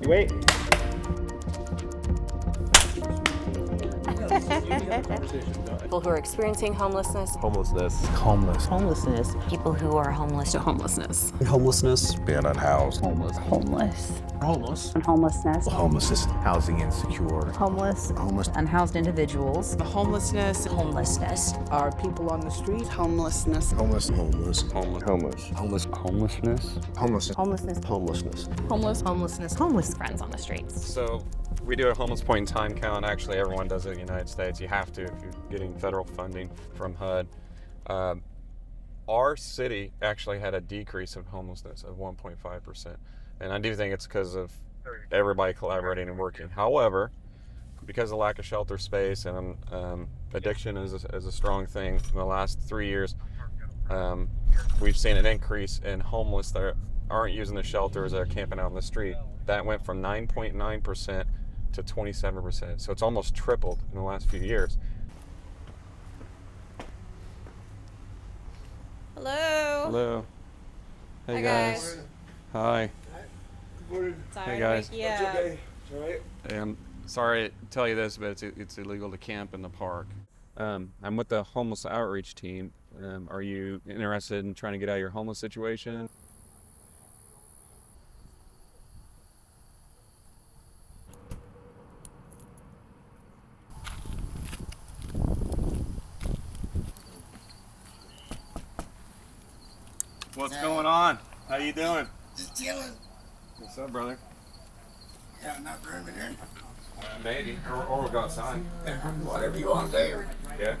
Wait. People who are experiencing homelessness. Homelessness. Homelessness. People who are homeless. Homelessness. Homelessness. Being unhoused. Homeless. Homelessness. Homelessness. Housing insecure. Homeless. Unhoused individuals. The homelessness. Homelessness. Are people on the street? Homelessness. Homelessness. Homeless. Friends on the streets. So we do a homeless point in time count. Actually, everyone does it in the United States. You have to if you're getting federal funding from HUD. Our city actually had a decrease of homelessness of 1.5%. And I do think it's because of everybody collaborating and working. However, because of lack of shelter space and addiction is a strong thing, in the last 3 years, we've seen an increase in homeless that aren't using the shelters, that are camping out on the street. That went from 9.9% to 27%. So it's almost tripled in the last few years. Hello. Hello. Hey Hi, guys. guys. Hi. Sorry Hey, guys. to wake you up. Hey, I'm sorry to tell you this, but it's illegal to camp in the park. I'm with the homeless outreach team. Are you interested in trying to get out of your homeless situation? What's going on? How you doing? Just chilling. What's up, brother? Got enough room in here. Maybe. Or we'll go outside. Whatever you want to do. Yeah.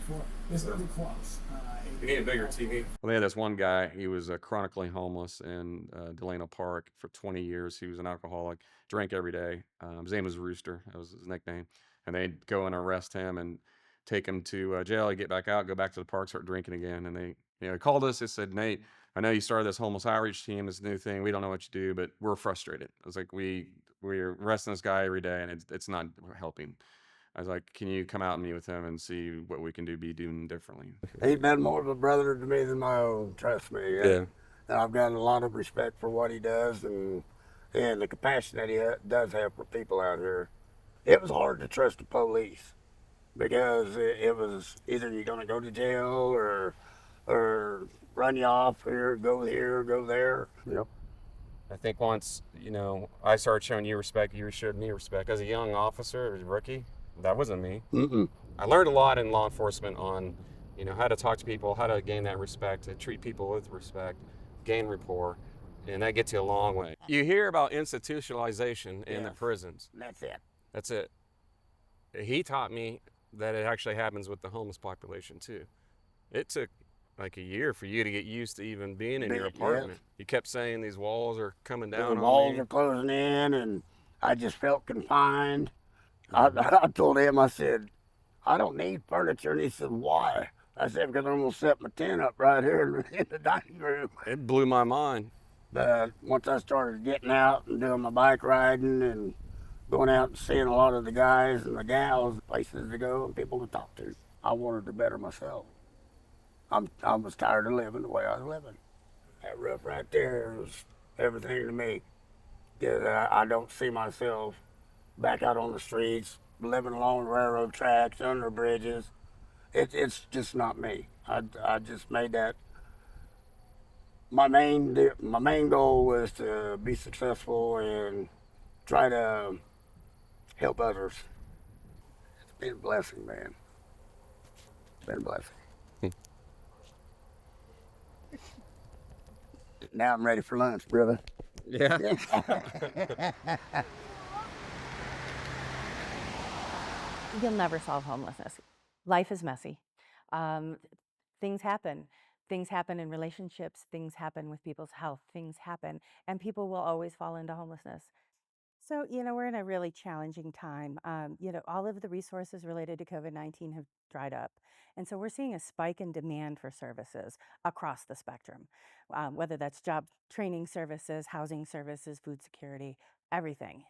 You need a bigger TV. Well, they had this one guy. He was chronically homeless in Delano Park for 20 years. He was an alcoholic, drank every day. His name was Rooster. That was his nickname. And they'd go and arrest him and take him to jail. He'd get back out, go back to the park, start drinking again. And they called us. They said, Nate, I know you started this homeless outreach team, this new thing. We don't know what you do, but we're frustrated. I was like, we're arresting this guy every day, and it's not helping. I was like, can you come out and meet with him and see what we can be doing differently? He's been more of a brother to me than my own, trust me. Yeah. And I've got a lot of respect for what he does and the compassion that he does have for people out here. It was hard to trust the police because it was either you're going to go to jail or run you off here, go there. Yep. I think once, I started showing you respect, you showed me respect. As a young officer, as a rookie, that wasn't me. Mm-mm. I learned a lot in law enforcement on, how to talk to people, how to gain that respect, to treat people with respect, gain rapport, and that gets you a long way. You hear about institutionalization in the prisons. That's it. That's it. He taught me that it actually happens with the homeless population too. It took like a year for you to get used to even being in your apartment. You kept saying these walls are coming down on me. The walls are closing in, and I just felt confined. I told him, I said, I don't need furniture. And he said, why? I said, because I'm going to set my tent up right here in the dining room. It blew my mind. But once I started getting out and doing my bike riding and going out and seeing a lot of the guys and the gals, places to go and people to talk to, I wanted to better myself. I was tired of living the way I was living. That roof right there was everything to me. Because I don't see myself back out on the streets, living along the railroad tracks, under bridges. It's just not me. I just made that. My main goal was to be successful and try to help others. It's been a blessing, man. It's been a blessing. Now I'm ready for lunch, brother. Yeah. You'll never solve homelessness. Life is messy. Um, things happen. Things happen in relationships, things happen with people's health, things happen, and people will always fall into homelessness. So, we're in a really challenging time. All of the resources related to COVID-19 have dried up. And so we're seeing a spike in demand for services across the spectrum, whether that's job training services, housing services, food security, everything.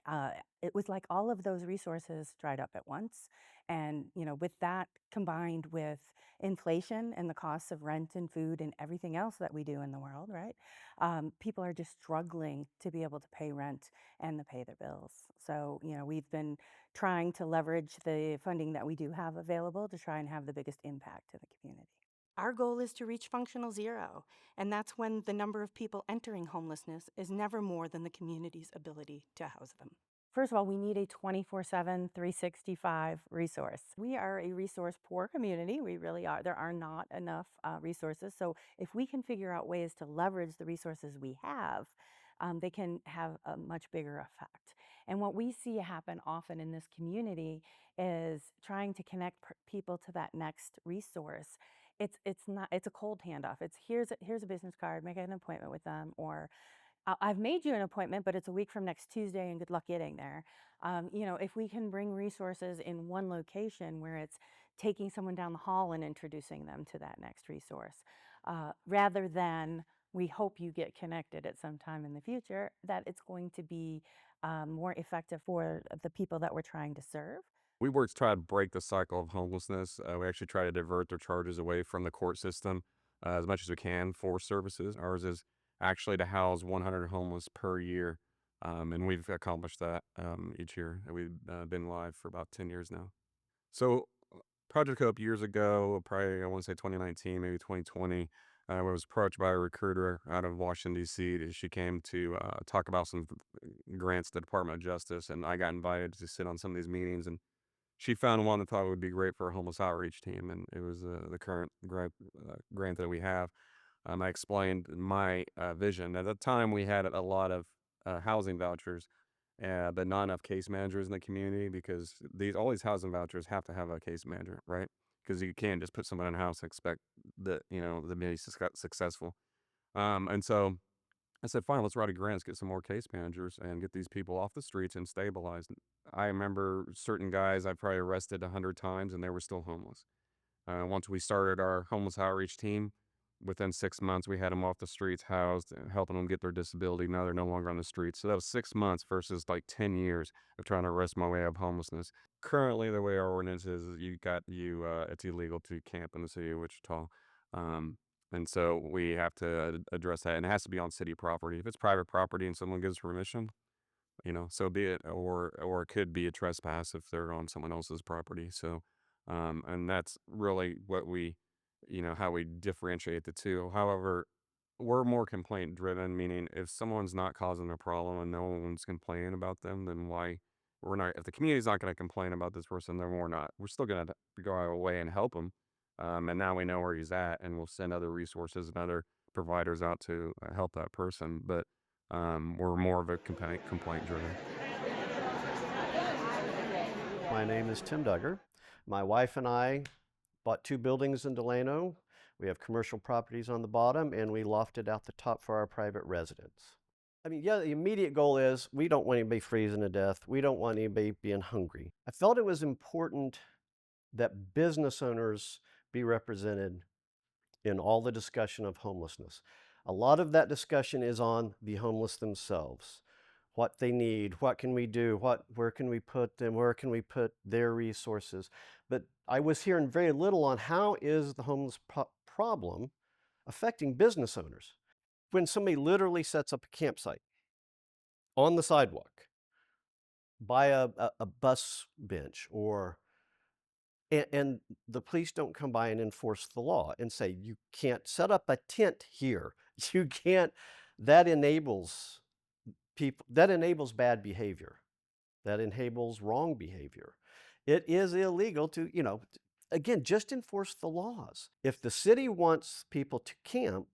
It was like all of those resources dried up at once. And, with that combined with inflation and the costs of rent and food and everything else that we do in the world, right? People are just struggling to be able to pay rent and to pay their bills. So, we've been trying to leverage the funding that we do have available to try and have the biggest impact to the community. Our goal is to reach functional zero, and that's when the number of people entering homelessness is never more than the community's ability to house them. First of all, we need a 24/7, 365 resource. We are a resource poor community. We really are. There are not enough resources. So if we can figure out ways to leverage the resources we have, they can have a much bigger effect. And what we see happen often in this community is trying to connect people to that next resource. It's a cold handoff. It's here's a business card, make an appointment with them, or I've made you an appointment, but it's a week from next Tuesday, and good luck getting there. If we can bring resources in one location where it's taking someone down the hall and introducing them to that next resource, rather than we hope you get connected at some time in the future, that it's going to be more effective for the people that we're trying to serve. We work to try to break the cycle of homelessness. We actually try to divert their charges away from the court system as much as we can for services. Ours is actually to house 100 homeless per year, and we've accomplished that each year. We've been live for about 10 years now. So, Project Hope years ago, probably I want to say 2019, maybe 2020, I was approached by a recruiter out of Washington, D.C. She came to talk about some grants to the Department of Justice, and I got invited to sit on some of these meetings. And she found one that thought would be great for a homeless outreach team, and it was the current grant that we have. I explained my vision. At the time, we had a lot of housing vouchers, but not enough case managers in the community because all these housing vouchers have to have a case manager, right? Because you can't just put someone in a house and expect that to be successful. And so I said, fine, let's write a grant, let's get some more case managers and get these people off the streets and stabilized. I remember certain guys I probably arrested 100 times and they were still homeless. Once we started our homeless outreach team, within 6 months, we had them off the streets, housed, and helping them get their disability. Now they're no longer on the streets. So that was 6 months versus like 10 years of trying to arrest my way out of homelessness. Currently, the way our ordinance is it's illegal to camp in the city of Wichita. Um, and so we have to address that. And it has to be on city property. If it's private property and someone gives permission, so be it. Or it could be a trespass if they're on someone else's property. So, and that's really how we differentiate the two. However, we're more complaint driven, meaning if someone's not causing a problem and no one's complaining about them, then why we're not, if the community's not going to complain about this person, then we're still going to go our way and help them. And now we know where he's at and we'll send other resources and other providers out to help that person. But we're more of a complaint driven. My name is Tim Duggar. My wife and I bought 2 buildings in Delano. We have commercial properties on the bottom, and we lofted out the top for our private residence. I mean, yeah, the immediate goal is we don't want anybody freezing to death. We don't want anybody being hungry. I felt it was important that business owners be represented in all the discussion of homelessness. A lot of that discussion is on the homeless themselves. What they need, what can we do, where can we put them, where can we put their resources. But I was hearing very little on how is the homeless problem affecting business owners. When somebody literally sets up a campsite on the sidewalk, by a bus bench, and the police don't come by and enforce the law and say, you can't set up a tent here. You can't, that enables bad behavior. That enables wrong behavior. It is illegal to, again, just enforce the laws. If the city wants people to camp,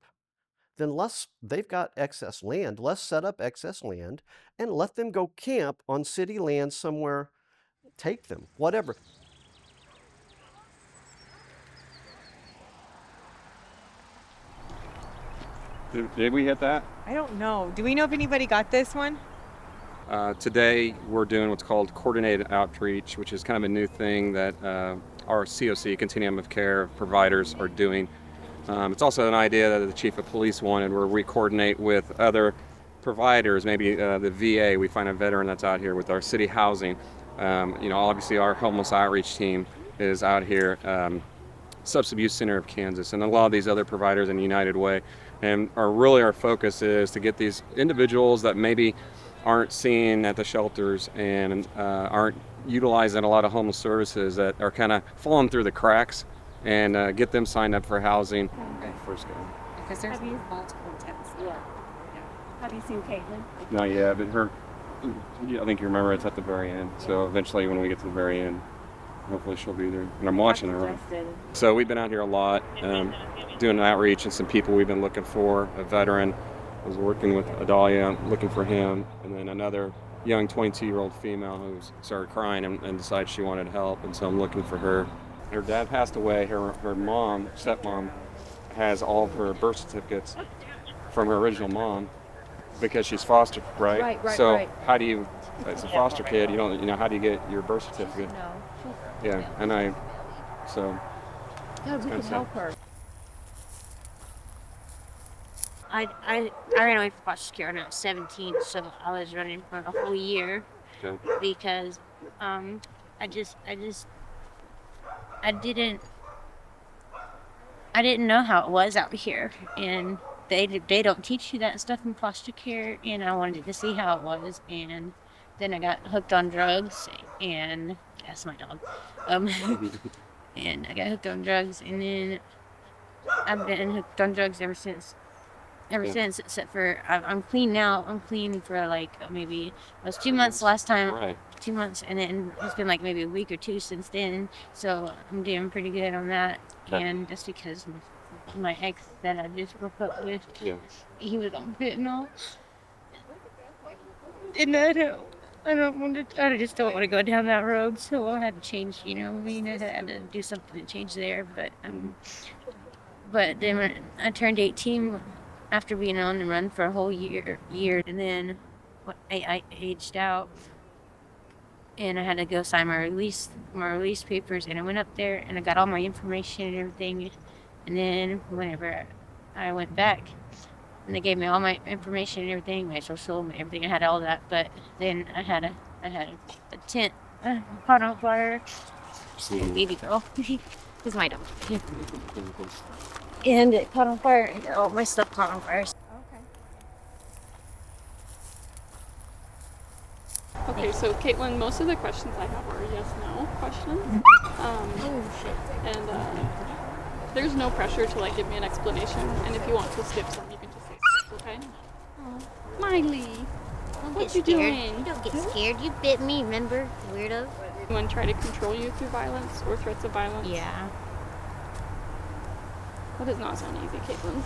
then they've got excess land, let's set up excess land and let them go camp on city land somewhere, take them, whatever. Did we hit that? I don't know. Do we know if anybody got this one? Today, we're doing what's called coordinated outreach, which is kind of a new thing that our COC, Continuum of Care providers, are doing. It's also an idea that the Chief of Police wanted, where we coordinate with other providers, maybe the VA. We find a veteran that's out here with our city housing. Obviously our homeless outreach team is out here, Substance Abuse Center of Kansas, and a lot of these other providers in United Way. And our focus is to get these individuals that maybe aren't seen at the shelters and aren't utilizing a lot of homeless services, that are kind of falling through the cracks, and get them signed up for housing. First go. Because there's multiple tents. Yeah. Have you seen Caitlin? Not yet, but I think you remember it's at the very end. So eventually when we get to the very end, hopefully she'll be there. And I'm watching her. Right? So we've been out here a lot, doing outreach, and some people we've been looking for. A veteran, I was working with Adalia, looking for him, and then another young 22-year-old female who started crying and decided she wanted help, and so I'm looking for her. Her dad passed away. Her mom, stepmom, has all of her birth certificates from her original mom because she's foster, right? Right, so right. how do you, as a foster kid, how do you get your birth certificate? No. Yeah, so. God, we can help her. I ran away from foster care when I was 17, so I was running for a whole year Okay. because I didn't know how it was out here, and they don't teach you that stuff in foster care, and I wanted to see how it was, and then I got hooked on drugs, and that's my dog, and I got hooked on drugs, and then I've been hooked on drugs ever since, except for I'm clean now. I'm clean for like maybe it was 2 months last time. Right. 2 months, and then it's been like maybe a week or two since then. So I'm doing pretty good on that. Okay. And just because my ex that I just broke up with, Yeah. he was on fentanyl, and I just don't want to go down that road. So I had to change. I had to do something to change there. But then when I turned 18, after being on the run for a whole year, and then I aged out, and I had to go sign my release papers, and I went up there and I got all my information and everything, and then whenever I went back, and they gave me all my information and everything, my social, everything, I had all that, but then I had a tent caught on fire. Baby girl, is my dog. And it caught on fire, and all my stuff caught on fire. Okay, so Caitlin, most of the questions I have are yes/no questions. And there's no pressure to give me an explanation. And if you want to skip some, you can just say skip, okay? Oh, Miley, what you doing? You don't get scared. You bit me, remember, weirdo? Anyone try to control you through violence or threats of violence? Yeah. That does not sound easy, Caitlin.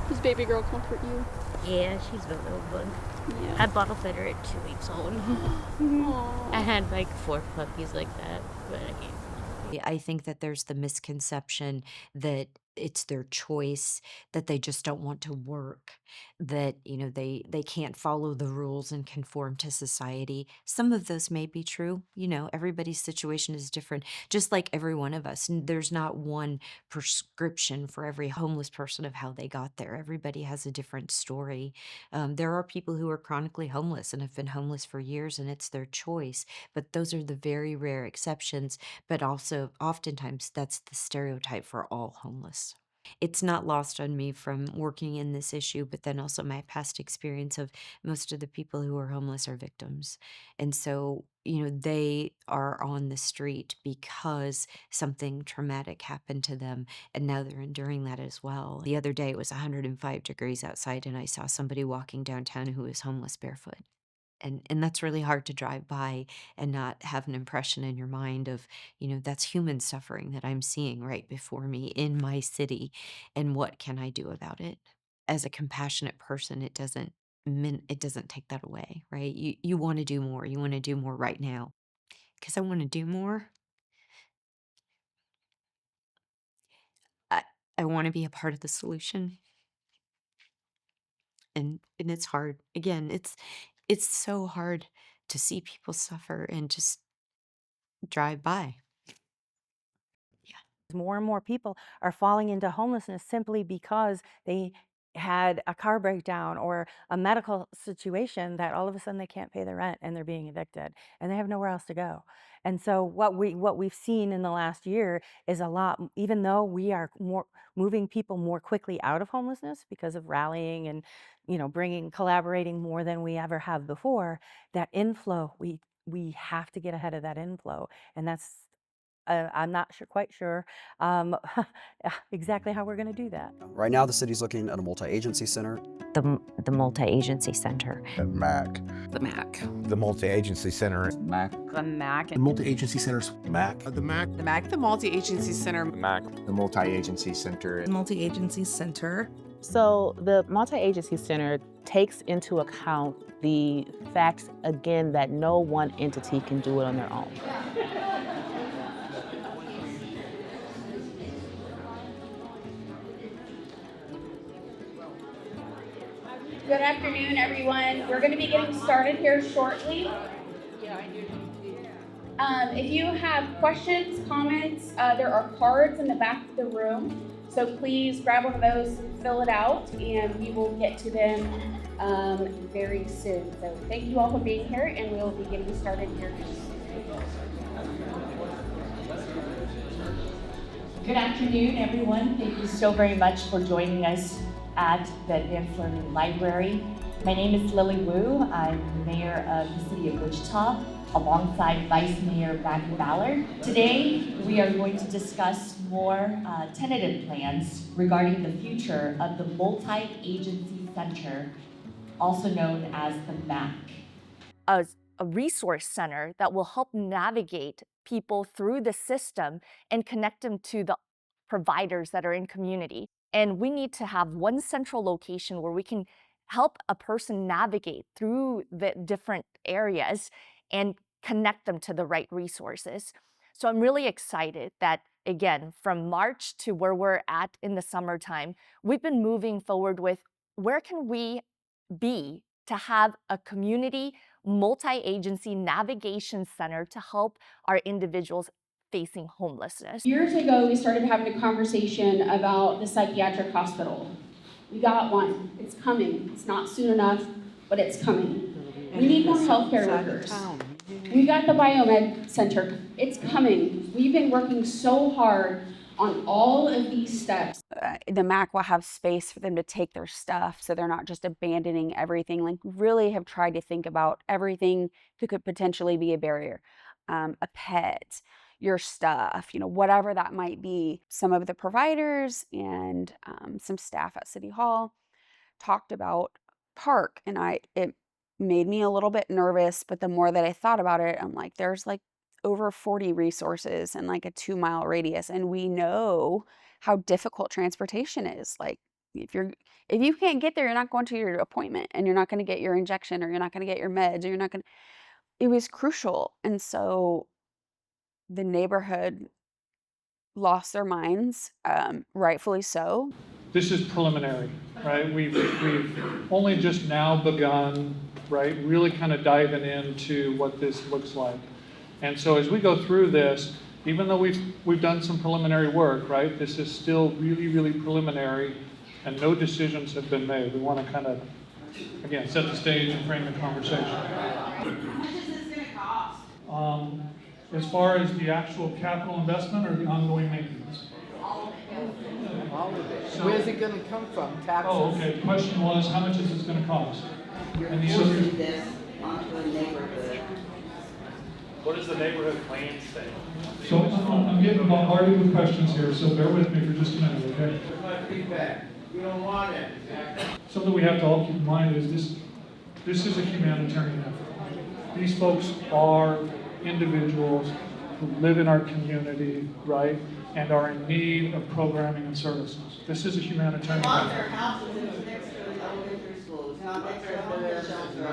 Does baby girl comfort you? Yeah, she's a little bug. Yeah. I bottle fed her at 2 weeks old. Aww. I had 4 puppies like that, but I can't. I think that there's the misconception that it's their choice, that they just don't want to work, that they can't follow the rules and conform to society. Some of those may be true. Everybody's situation is different, just like every one of us. There's not one prescription for every homeless person of how they got there. Everybody has a different story. There are people who are chronically homeless and have been homeless for years, and it's their choice, but those are the very rare exceptions. But also, oftentimes, that's the stereotype for all homeless. It's not lost on me from working in this issue, but then also my past experience of most of the people who are homeless are victims. And so, they are on the street because something traumatic happened to them, and now they're enduring that as well. The other day, it was 105 degrees outside, and I saw somebody walking downtown who was homeless barefoot. And that's really hard to drive by and not have an impression in your mind of, that's human suffering that I'm seeing right before me in my city, and what can I do about it? As a compassionate person, it doesn't take that away, right? You want to do more. You want to do more right now. Because I want to do more. I, I want to be a part of the solution. And it's hard. Again, it's so hard to see people suffer and just drive by. More and more people are falling into homelessness simply because they had a car breakdown or a medical situation that all of a sudden they can't pay the rent and they're being evicted and they have nowhere else to go. And so what we've seen in the last year is a lot, even though we are moving people more quickly out of homelessness because of rallying and collaborating more than we ever have before, that inflow, we have to get ahead of that inflow. And that's I'm not quite sure exactly how we're going to do that. Right now, the city's looking at a multi-agency center. The multi-agency center. The MAC. The MAC. The multi-agency center. MAC. The MAC. The multi-agency centers. MAC. The MAC. The MAC. The multi-agency center. MAC. The multi-agency center. The multi-agency center. So the multi-agency center takes into account the facts, again, that no one entity can do it on their own. Good afternoon, everyone. We're going to be getting started here shortly. If you have questions, comments, there are cards in the back of the room. So please grab one of those, fill it out, and we will get to them very soon. So thank you all for being here, and we'll be getting started here. Good afternoon, everyone. Thank you so very much for joining us at the Advanced Learning Library. My name is Lily Wu. I'm Mayor of the City of Wichita, alongside Vice Mayor Maggie Ballard. Today, we are going to discuss more tentative plans regarding the future of the Multi-Agency Center, also known as the MAC. A resource center that will help navigate people through the system and connect them to the providers that are in community. And we need to have one central location where we can help a person navigate through the different areas and connect them to the right resources. So I'm really excited that, again, from March to where we're at in the summertime, we've been moving forward with where can we be to have a community multi-agency navigation center to help our individuals facing homelessness. Years ago, we started having a conversation about the psychiatric hospital. We got one. It's coming. It's not soon enough, but it's coming. We need more healthcare workers. We got the biomed center. It's coming. We've been working so hard on all of these steps. The MAC will have space for them to take their stuff, so they're not just abandoning everything. Like, really have tried to think about everything that could potentially be a barrier. A pet, your stuff, whatever that might be. Some of the providers and some staff at City Hall talked about park, and it made me a little bit nervous, but the more that I thought about it, I'm like, there's like over 40 resources in like a 2-mile radius, and we know how difficult transportation is. Like, if you can't get there, you're not going to your appointment, and you're not going to get your injection, or you're not going to get your meds, or you're not going to. It was crucial. And so the neighborhood lost their minds, rightfully so. This is preliminary, right? We've only just now begun, right, really kind of diving into what this looks like. And so as we go through this, even though we've done some preliminary work, right, this is still really, really preliminary, and no decisions have been made. We want to kind of, again, set the stage and frame the conversation. How much is this going to cost? As far as the actual capital investment or the ongoing maintenance? All of it. So, where's it going to come from? Taxes? Oh, okay. The question was, how much is this going to cost? You're forcing this onto a neighborhood. What does the neighborhood plan say? So I'm getting bombarded with questions here, so bear with me for just a minute, okay? That's my feedback. You don't want it. Something we have to all keep in mind is this is a humanitarian effort. These folks are individuals who live in our community, right, and are in need of programming and services. This is a humanitarian Lots effort. of houses next to the elementary school, it's not next to a homeless shelter.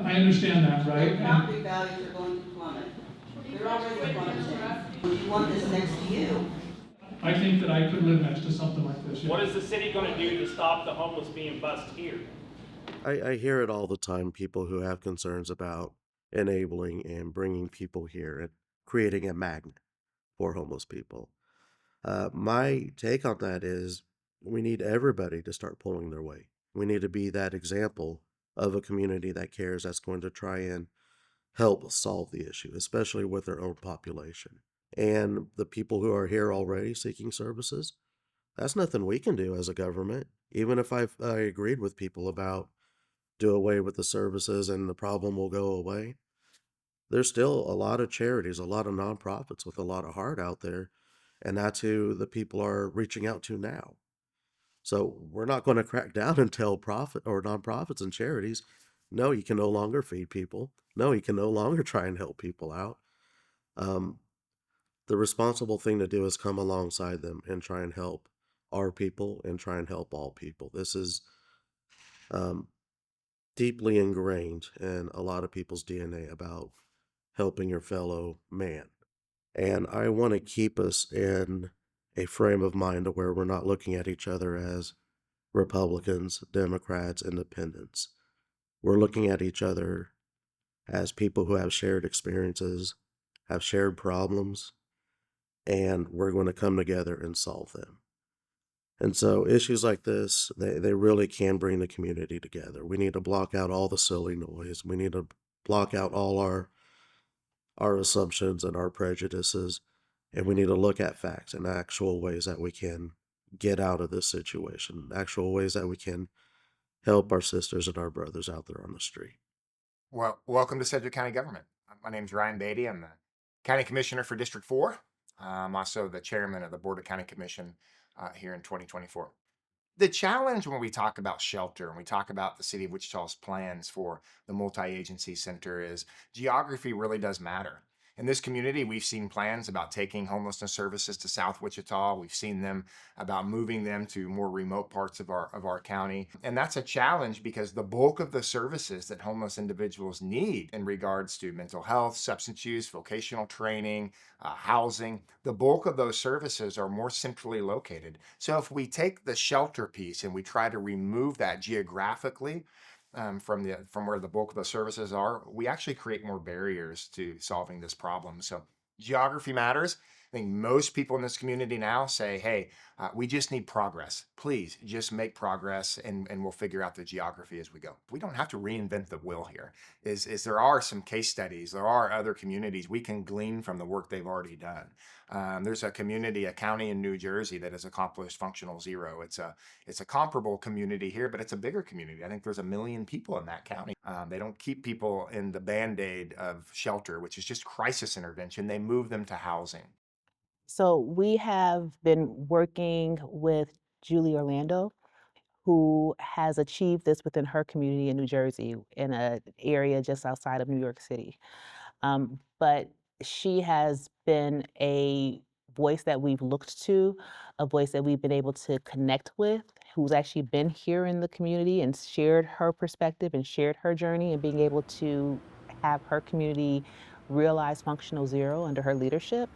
I understand that, right? Their property values are going to plummet. They're already plummeting. Would you want this next to you? I think that I could live next to something like this. What is the city going to do to stop the homeless being bussed here? I hear it all the time, people who have concerns about enabling and bringing people here and creating a magnet for homeless people. My take on that is we need everybody to start pulling their weight. We need to be that example of a community that cares, that's going to try and help solve the issue, especially with their own population. And the people who are here already seeking services, that's nothing we can do as a government. Even if I agreed with people about do away with the services and the problem will go away, there's still a lot of charities, a lot of nonprofits with a lot of heart out there, and that's who the people are reaching out to now. So we're not going to crack down and tell profit or nonprofits and charities, no, you can no longer feed people. No, you can no longer try and help people out. Um, the responsible thing to do is come alongside them and try and help our people and try and help all people. This is um, deeply ingrained in a lot of people's DNA about helping your fellow man. And I want to keep us in a frame of mind to where we're not looking at each other as Republicans, Democrats, Independents. We're looking at each other as people who have shared experiences, have shared problems, and we're going to come together and solve them. And so issues like this, they really can bring the community together. We need to block out all the silly noise. We need to block out all our assumptions and our prejudices, and we need to look at facts and actual ways that we can get out of this situation, actual ways that we can help our sisters and our brothers out there on the street. Well, welcome to Sedgwick County Government. My name's Ryan Beatty. I'm the County Commissioner for District 4. I'm also the Chairman of the Board of County Commission here in 2024. The challenge when we talk about shelter and we talk about the city of Wichita's plans for the multi-agency center is geography really does matter. In this community, we've seen plans about taking homelessness services to South Wichita. We've seen them about moving them to more remote parts of our county. And that's a challenge because the bulk of the services that homeless individuals need in regards to mental health, substance use, vocational training, housing, the bulk of those services are more centrally located. So if we take the shelter piece and we try to remove that geographically, from where the bulk of the services are, we actually create more barriers to solving this problem. So geography matters. I think most people in this community now say, hey, we just need progress. Please just make progress and we'll figure out the geography as we go. We don't have to reinvent the wheel here. Is there are some case studies, there are other communities we can glean from the work they've already done. There's a county in New Jersey that has accomplished functional zero. It's a comparable community here, but it's a bigger community. I think there's 1 million people in that county. They don't keep people in the Band-Aid of shelter, which is just crisis intervention. They move them to housing. So we have been working with Julie Orlando, who has achieved this within her community in New Jersey, in an area just outside of New York City. But she has been a voice that we've looked to, a voice that we've been able to connect with, who's actually been here in the community and shared her perspective and shared her journey and being able to have her community realize functional zero under her leadership.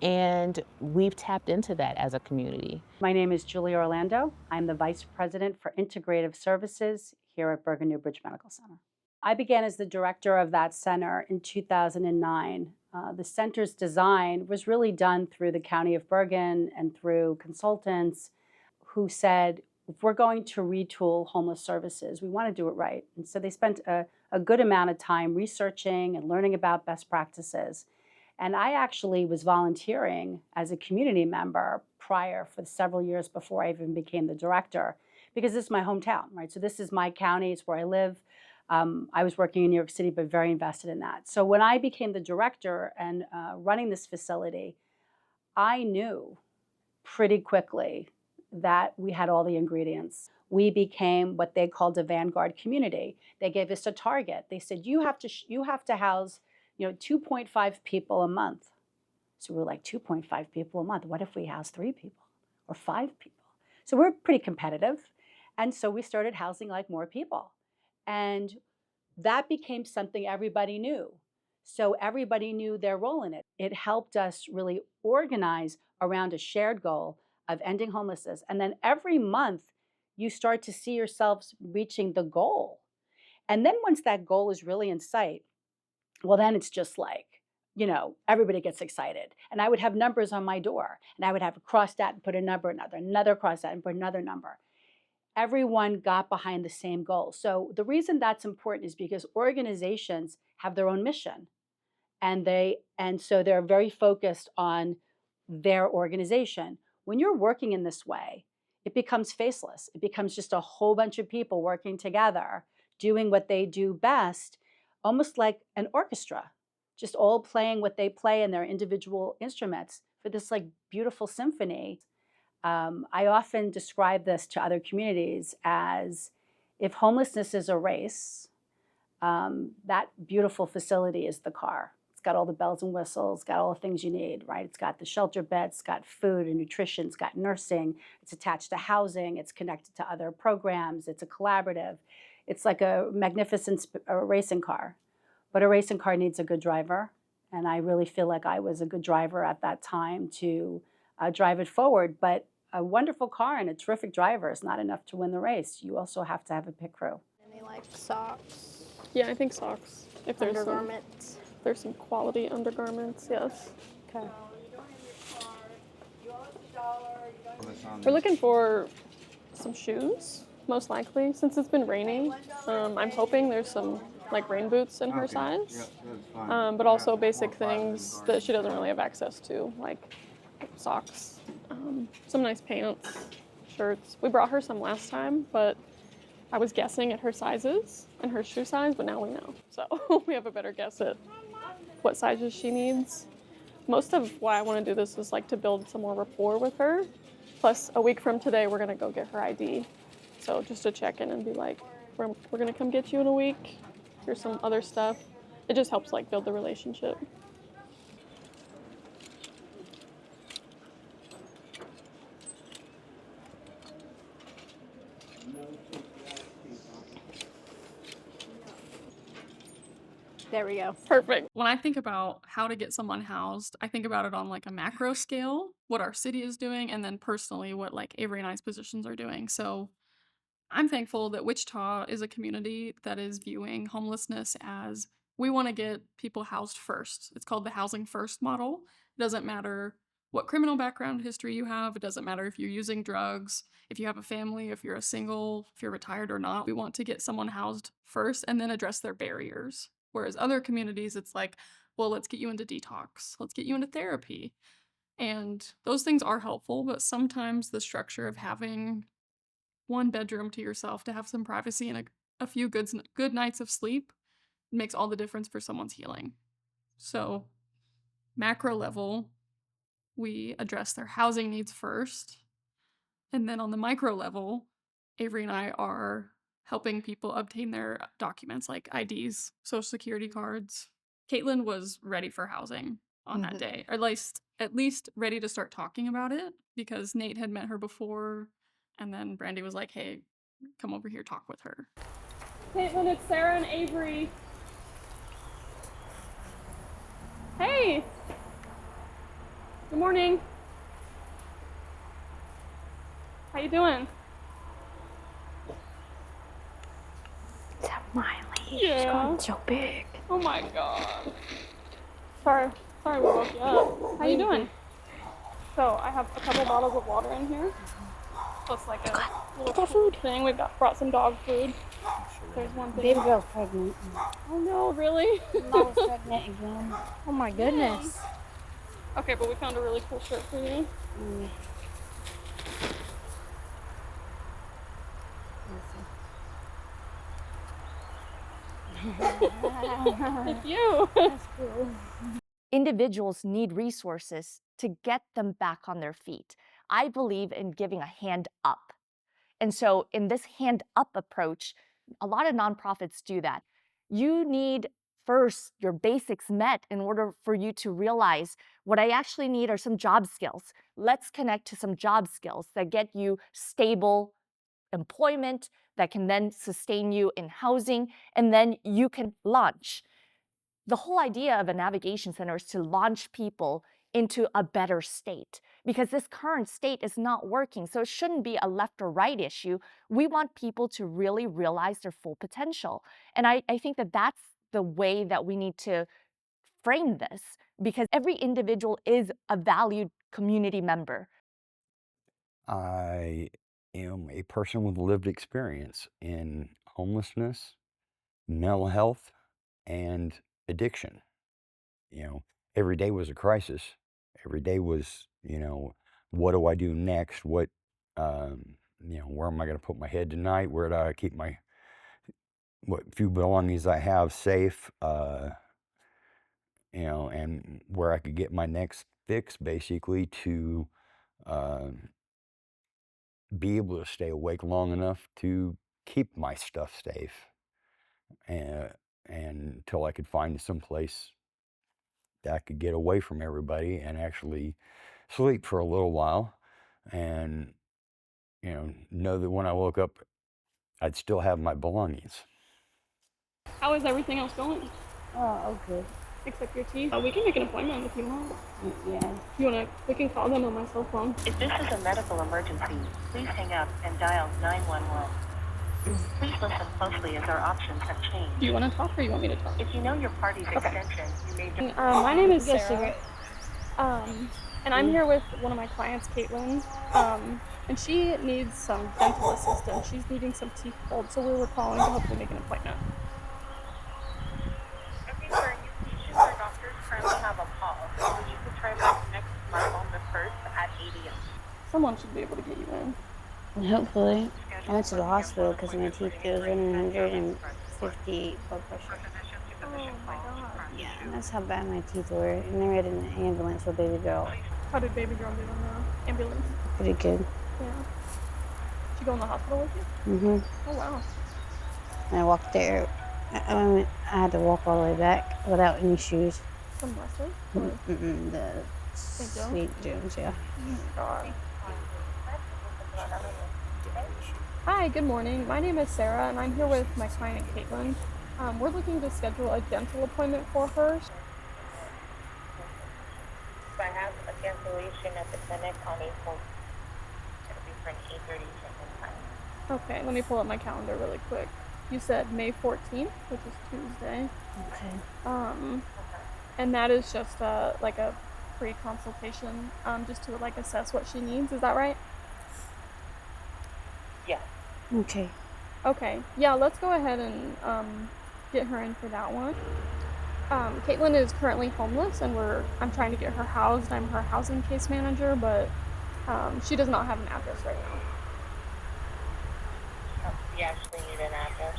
And we've tapped into that as a community. My name is Julie Orlando. I'm the Vice President for Integrative Services here at Bergen Newbridge Medical Center. I began as the director of that center in 2009. The center's design was really done through the County of Bergen and through consultants who said, if we're going to retool homeless services, we want to do it right. And so they spent a good amount of time researching and learning about best practices. And I actually was volunteering as a community member prior for several years before I even became the director, because this is my hometown, right? So this is my county, it's where I live. I was working in New York City, but very invested in that. So when I became the director and running this facility, I knew pretty quickly that we had all the ingredients. We became what they called a vanguard community. They gave us a target. They said, you have to house 2.5 people a month. So we're like, 2.5 people a month. What if we house 3 people or 5 people? So we're pretty competitive. And so we started housing like more people. And that became something everybody knew. So everybody knew their role in it. It helped us really organize around a shared goal of ending homelessness. And then every month, you start to see yourselves reaching the goal. And then once that goal is really in sight, well, then it's just like, everybody gets excited. And I would have numbers on my door, and I would have crossed that and put a number, another cross that and put another number. Everyone got behind the same goal. So the reason that's important is because organizations have their own mission, and so they're very focused on their organization. When you're working in this way, it becomes faceless. It becomes just a whole bunch of people working together, doing what they do best, almost like an orchestra, just all playing what they play in their individual instruments for this like beautiful symphony. I often describe this to other communities as if homelessness is a race, that beautiful facility is the car. It's got all the bells and whistles, got all the things you need, right? It's got the shelter beds, it's got food and nutrition, it's got nursing, it's attached to housing, it's connected to other programs, it's a collaborative. It's like a magnificent racing car. But a racing car needs a good driver. And I really feel like I was a good driver at that time to drive it forward. But a wonderful car and a terrific driver is not enough to win the race. You also have to have a pit crew. Any like socks? Yeah, I think socks. If there's Undergarments. There's some quality undergarments, yes. Okay. We're looking for some shoes, most likely, since it's been raining. I'm hoping there's some like rain boots in her size, but also basic things that she doesn't really have access to, like socks, some nice pants, shirts. We brought her some last time, but I was guessing at her sizes and her shoe size, but now we know. So we have a better guess at what sizes she needs. Most of why I want to do this is like to build some more rapport with her. Plus, a week from today, we're gonna go get her ID. So just to check in and be like, we're gonna come get you in a week. Here's some other stuff. It just helps like build the relationship. There we go. Perfect. When I think about how to get someone housed, I think about it on like a macro scale, what our city is doing, and then personally what like Avery and I's positions are doing. So I'm thankful that Wichita is a community that is viewing homelessness as we want to get people housed first. It's called the housing first model. It doesn't matter what criminal background history you have. It doesn't matter if you're using drugs, if you have a family, if you're a single, if you're retired or not. We want to get someone housed first and then address their barriers. Whereas other communities, it's like, well, let's get you into detox. Let's get you into therapy. And those things are helpful, but sometimes the structure of having one bedroom to yourself to have some privacy and a few good nights of sleep makes all the difference for someone's healing. So macro level, we address their housing needs first. And then on the micro level, Avery and I are helping people obtain their documents like IDs, social security cards. Caitlin was ready for housing on that day, or at least ready to start talking about it because Nate had met her before. And then Brandy was like, hey, come over here, talk with her. Caitlin, it's Sarah and Avery. Hey. Good morning. How you doing? Is that Miley? Yeah. She's gotten so big. Oh my god. Sorry we woke you up. How you doing? So I have a couple bottles of water in here. Plus like a little food thing. We've brought some dog food. There's one thing. Baby girl's pregnant. Oh no, really? Mama's pregnant again. Oh my goodness. Okay, but we found a really cool shirt for you. Thank you. That's cool. Individuals need resources to get them back on their feet. I believe in giving a hand up. And so in this hand up approach, a lot of nonprofits do that. You need first your basics met in order for you to realize what I actually need are some job skills. Let's connect to some job skills that get you stable employment, that can then sustain you in housing, and then you can launch. The whole idea of a navigation center is to launch people into a better state, because this current state is not working. So it shouldn't be a left or right issue. We want people to really realize their full potential. And I think that that's the way that we need to frame this, because every individual is a valued community member. I am a person with lived experience in homelessness, mental health, and addiction. Every day was a crisis. Every day was, what do I do next? Where am I going to put my head tonight? Where do I keep what few belongings I have safe? And where I could get my next fix, basically, to be able to stay awake long enough to keep my stuff safe, and until I could find some place that I could get away from everybody and actually sleep for a little while, and know that when I woke up, I'd still have my belongings. How is everything else going? Oh, okay. Except your teeth. We can make an appointment if you want. Yeah. We can call them on my cell phone. If this is a medical emergency, please hang up and dial 911. Please listen closely as our options have changed. Do you want to talk or you want me to talk? If you know your party's extension, you may... My name is Yes, Sarah. And I'm here with one of my clients, Caitlin. And she needs some dental assistance. She's needing some teeth pulled, so we were calling to hopefully make an appointment. Okay, sir, you patients or doctors currently have a pause, so you could try back next month on the 1st at 8 a.m. Someone should be able to get you in. Hopefully. I went to the hospital because my teeth was running 150 blood pressure. Oh my god. Yeah, and that's how bad my teeth were. And they were in an ambulance for baby girl. How did baby girl do on the ambulance? Pretty good. Yeah. She go in the hospital with you? Mm-hmm. Oh wow. And I walked there. I had to walk all the way back without any shoes. From Leslie? The St. Joe? St. Jones, yeah. Oh god. Hi, good morning. My name is Sarah, and I'm here with my client, Caitlin. We're looking to schedule a dental appointment for her. I have a cancellation at the clinic on April. It'll be for an 8:30 check-in time. Okay, let me pull up my calendar really quick. You said May 14th, which is Tuesday. Okay. And that is just like a pre-consultation, just to like assess what she needs. Is that right? Yeah. Okay. Okay. Yeah, let's go ahead and get her in for that one. Caitlin is currently homeless, and I'm trying to get her housed. I'm her housing case manager, but she does not have an address right now. We actually need an address,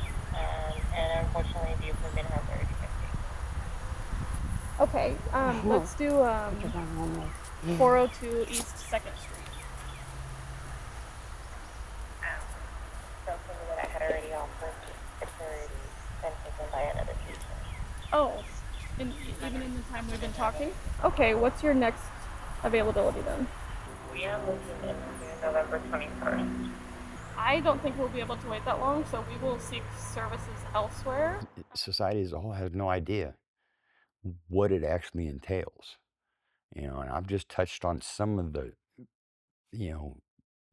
and unfortunately the appointment has already been taken. Okay, let's do 402 East 2nd Street. Something that I had already offered, it's already been taken by another patient. Oh, even in the time we've been talking? Okay, what's your next availability then? We are looking into November 21st. I don't think we'll be able to wait that long, so we will seek services elsewhere. Society as a whole has no idea what it actually entails. And I've just touched on some of the,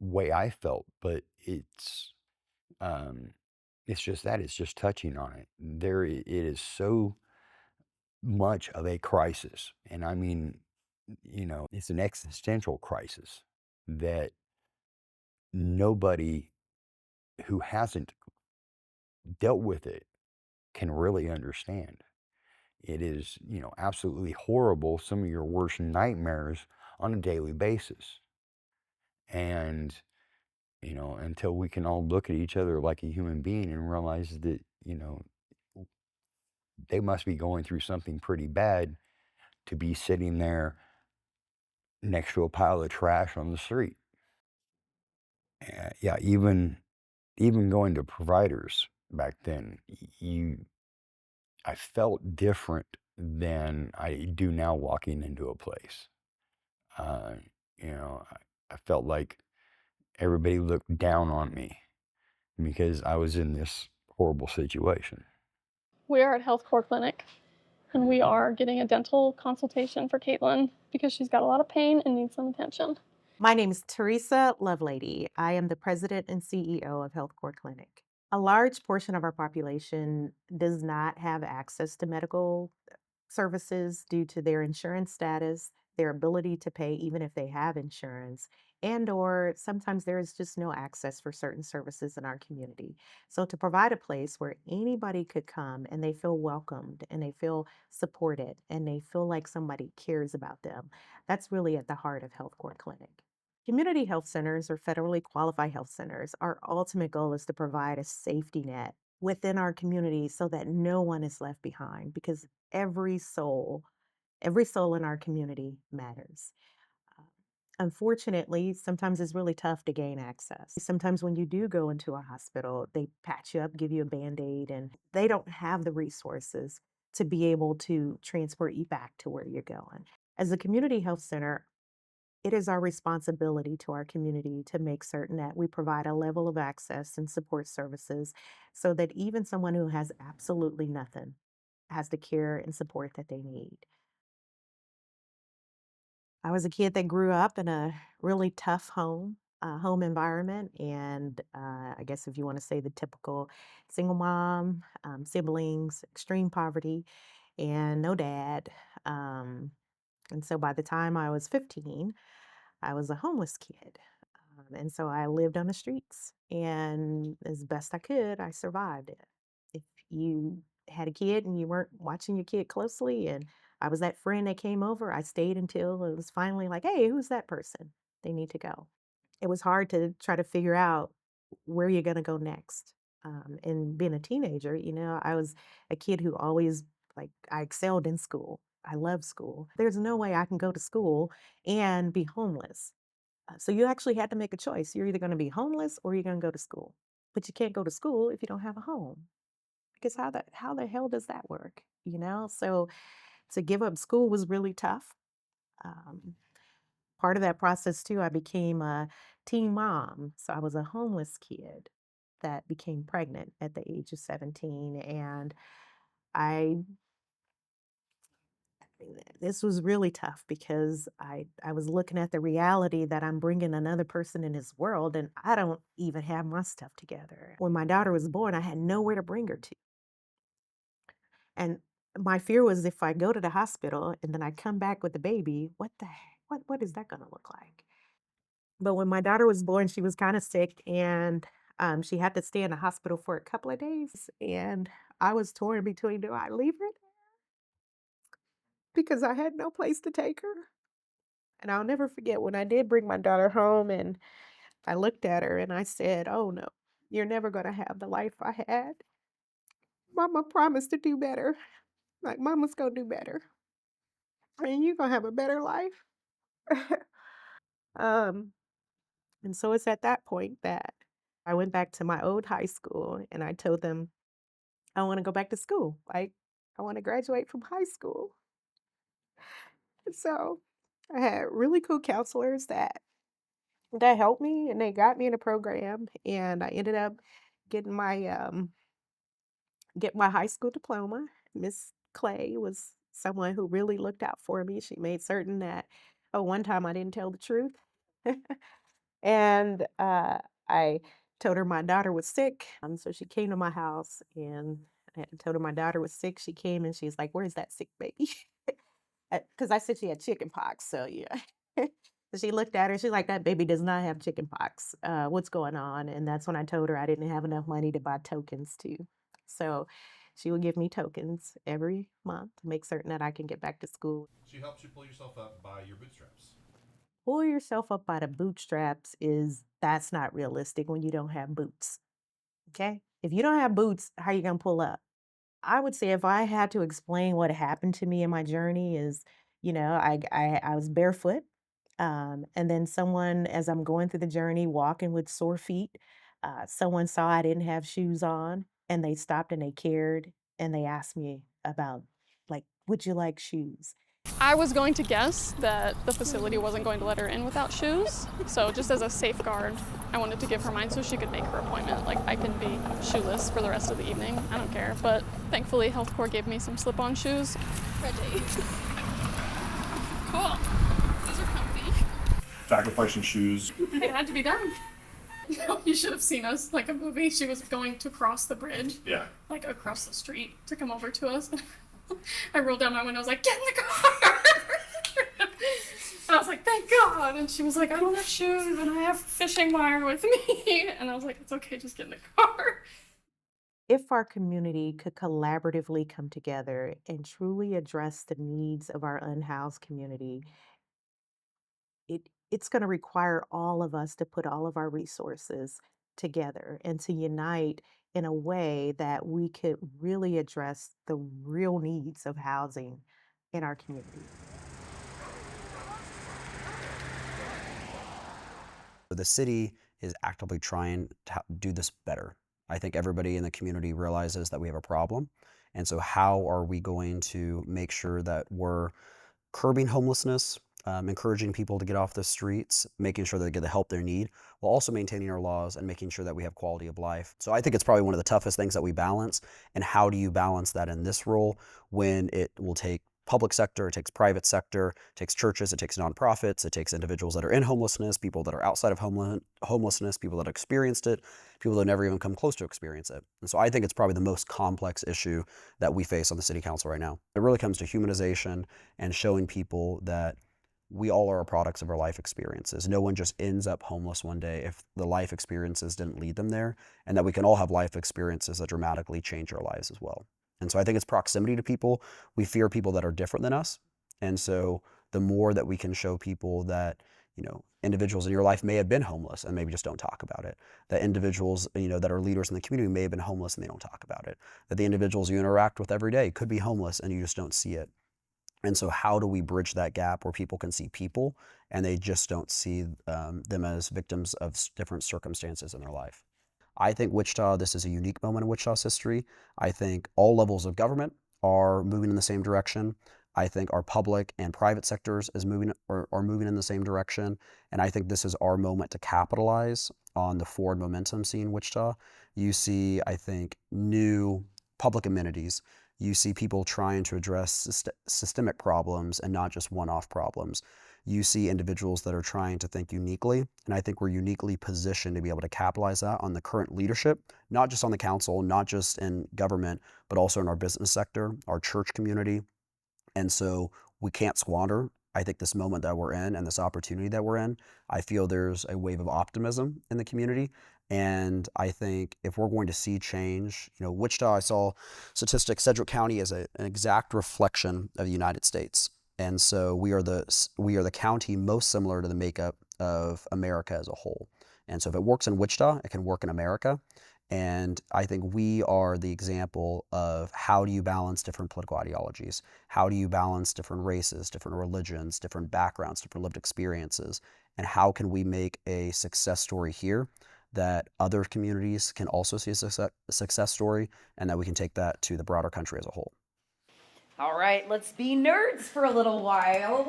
way I felt, but it's just touching on it. It is so much of a crisis, and I mean, it's an existential crisis that nobody who hasn't dealt with it can really understand. It is, absolutely horrible, some of your worst nightmares on a daily basis. And, until we can all look at each other like a human being and realize that, they must be going through something pretty bad to be sitting there next to a pile of trash on the street. Yeah, even going to providers back then, I felt different than I do now walking into a place. Uh, I felt like everybody looked down on me because I was in this horrible situation. We are at Health Core Clinic, and we are getting a dental consultation for Caitlin because she's got a lot of pain and needs some attention. My name is Teresa Lovelady. I am the president and CEO of Health Core Clinic. A large portion of our population does not have access to medical services due to their insurance status, their ability to pay even if they have insurance, and or sometimes there is just no access for certain services in our community. So to provide a place where anybody could come and they feel welcomed and they feel supported and they feel like somebody cares about them, that's really at the heart of Health Core Clinic. Community health centers or federally qualified health centers, our ultimate goal is to provide a safety net within our community so that no one is left behind because every soul in our community matters. Uh, Unfortunately, sometimes it's really tough to gain access. Sometimes when you do go into a hospital, they patch you up, give you a band-aid, and they don't have the resources to be able to transport you back to where you're going. As a community health center, it is our responsibility to our community to make certain that we provide a level of access and support services so that even someone who has absolutely nothing has the care and support that they need. I was a kid that grew up in a really tough home environment, and I guess if you want to say the typical single mom, siblings, extreme poverty, and no dad. Um, and so by the time I was 15, I was a homeless kid. And so I lived on the streets, and as best I could, I survived it. If you had a kid and you weren't watching your kid closely, and I was that friend that came over, I stayed until it was finally like, hey, who's that person? They need to go. It was hard to try to figure out where you're going to go next. And being a teenager, I was a kid who always, like, I excelled in school. I love school. There's no way I can go to school and be homeless. So you actually had to make a choice. You're either going to be homeless or you're going to go to school. But you can't go to school if you don't have a home. Because how the hell does that work? So to give up school was really tough. Um, Part of that process too, I became a teen mom. So I was a homeless kid that became pregnant at the age of 17, and I this was really tough because I was looking at the reality that I'm bringing another person in his world and I don't even have my stuff together. When my daughter was born, I had nowhere to bring her to. And my fear was if I go to the hospital and then I come back with the baby, what is that going to look like? But when my daughter was born, she was kind of sick and she had to stay in the hospital for a couple of days. And I was torn between, do I leave her there? Because I had no place to take her. And I'll never forget when I did bring my daughter home and I looked at her and I said, oh no, you're never going to have the life I had. Mama promised to do better. Like, Mama's going to do better. And you're going to have a better life. um, and so it's at that point that I went back to my old high school and I told them, I want to go back to school. Like, I want to graduate from high school. And so I had really cool counselors that helped me and they got me in a program and I ended up getting my high school diploma. Miss Clay was someone who really looked out for me. She made certain that one time I didn't tell the truth. And I told her my daughter was sick. So she came to my house and I told her my daughter was sick. She came and she's like, where's that sick baby? Because I said she had chicken pox. So yeah. So she looked at her. She's like, that baby does not have chicken pox. What's going on? And that's when I told her I didn't have enough money to buy tokens too. So she would give me tokens every month to make certain that I can get back to school. She helps you pull yourself up by your bootstraps. Pull yourself up by the bootstraps that's not realistic when you don't have boots. Okay? If you don't have boots, how are you going to pull up? I would say if I had to explain what happened to me in my journey is, I was barefoot. And then someone, as I'm going through the journey, walking with sore feet, someone saw I didn't have shoes on and they stopped and they cared and they asked me about, like, would you like shoes? I was going to guess that the facility wasn't going to let her in without shoes. So just as a safeguard, I wanted to give her mine so she could make her appointment. Like, I can be shoeless for the rest of the evening. I don't care. But thankfully, Health Corps gave me some slip-on shoes. Ready. Cool. These are comfy. Sacrificing shoes. It had to be done. You should have seen us like a movie. She was going to cross the bridge. Yeah. Like across the street to come over to us. I rolled down my window. I was like, get in the car. And I was like, thank God. And she was like, I don't have shoes and I have fishing wire with me. And I was like, it's okay, just get in the car. If our community could collaboratively come together and truly address the needs of our unhoused community, it's going to require all of us to put all of our resources together and to unite in a way that we could really address the real needs of housing in our community. The city is actively trying to do this better. I think everybody in the community realizes that we have a problem. And so how are we going to make sure that we're curbing homelessness, encouraging people to get off the streets, making sure they get the help they need, while also maintaining our laws and making sure that we have quality of life. So I think it's probably one of the toughest things that we balance. And how do you balance that in this role when it will take public sector, it takes private sector, it takes churches, it takes nonprofits, it takes individuals that are in homelessness, people that are outside of homelessness, people that have experienced it, people that never even come close to experience it. And so I think it's probably the most complex issue that we face on the city council right now. It really comes to humanization and showing people that we all are products of our life experiences. No one just ends up homeless one day if the life experiences didn't lead them there, and that we can all have life experiences that dramatically change our lives as well. And so I think it's proximity to people. We fear people that are different than us. And so the more that we can show people that, individuals in your life may have been homeless and maybe just don't talk about it. That individuals, that are leaders in the community may have been homeless and they don't talk about it. That the individuals you interact with every day could be homeless and you just don't see it. And so how do we bridge that gap where people can see people and they just don't see them as victims of different circumstances in their life? I think Wichita, this is a unique moment in Wichita's history. I think all levels of government are moving in the same direction. I think our public and private sectors are moving in the same direction. And I think this is our moment to capitalize on the forward momentum seen in Wichita. You see, I think, new public amenities. You see people trying to address systemic problems and not just one-off problems. You see individuals that are trying to think uniquely, and I think we're uniquely positioned to be able to capitalize that on the current leadership, not just on the council, not just in government, but also in our business sector, our church community. And so we can't squander, I think, this moment that we're in and this opportunity that we're in. I feel there's a wave of optimism in the community. And I think if we're going to see change, Wichita, I saw statistics, Sedgwick County is an exact reflection of the United States. And so we are the county most similar to the makeup of America as a whole. And so if it works in Wichita, it can work in America. And I think we are the example of how do you balance different political ideologies? How do you balance different races, different religions, different backgrounds, different lived experiences? And how can we make a success story here that other communities can also see as a success story, and that we can take that to the broader country as a whole? All right, let's be nerds for a little while.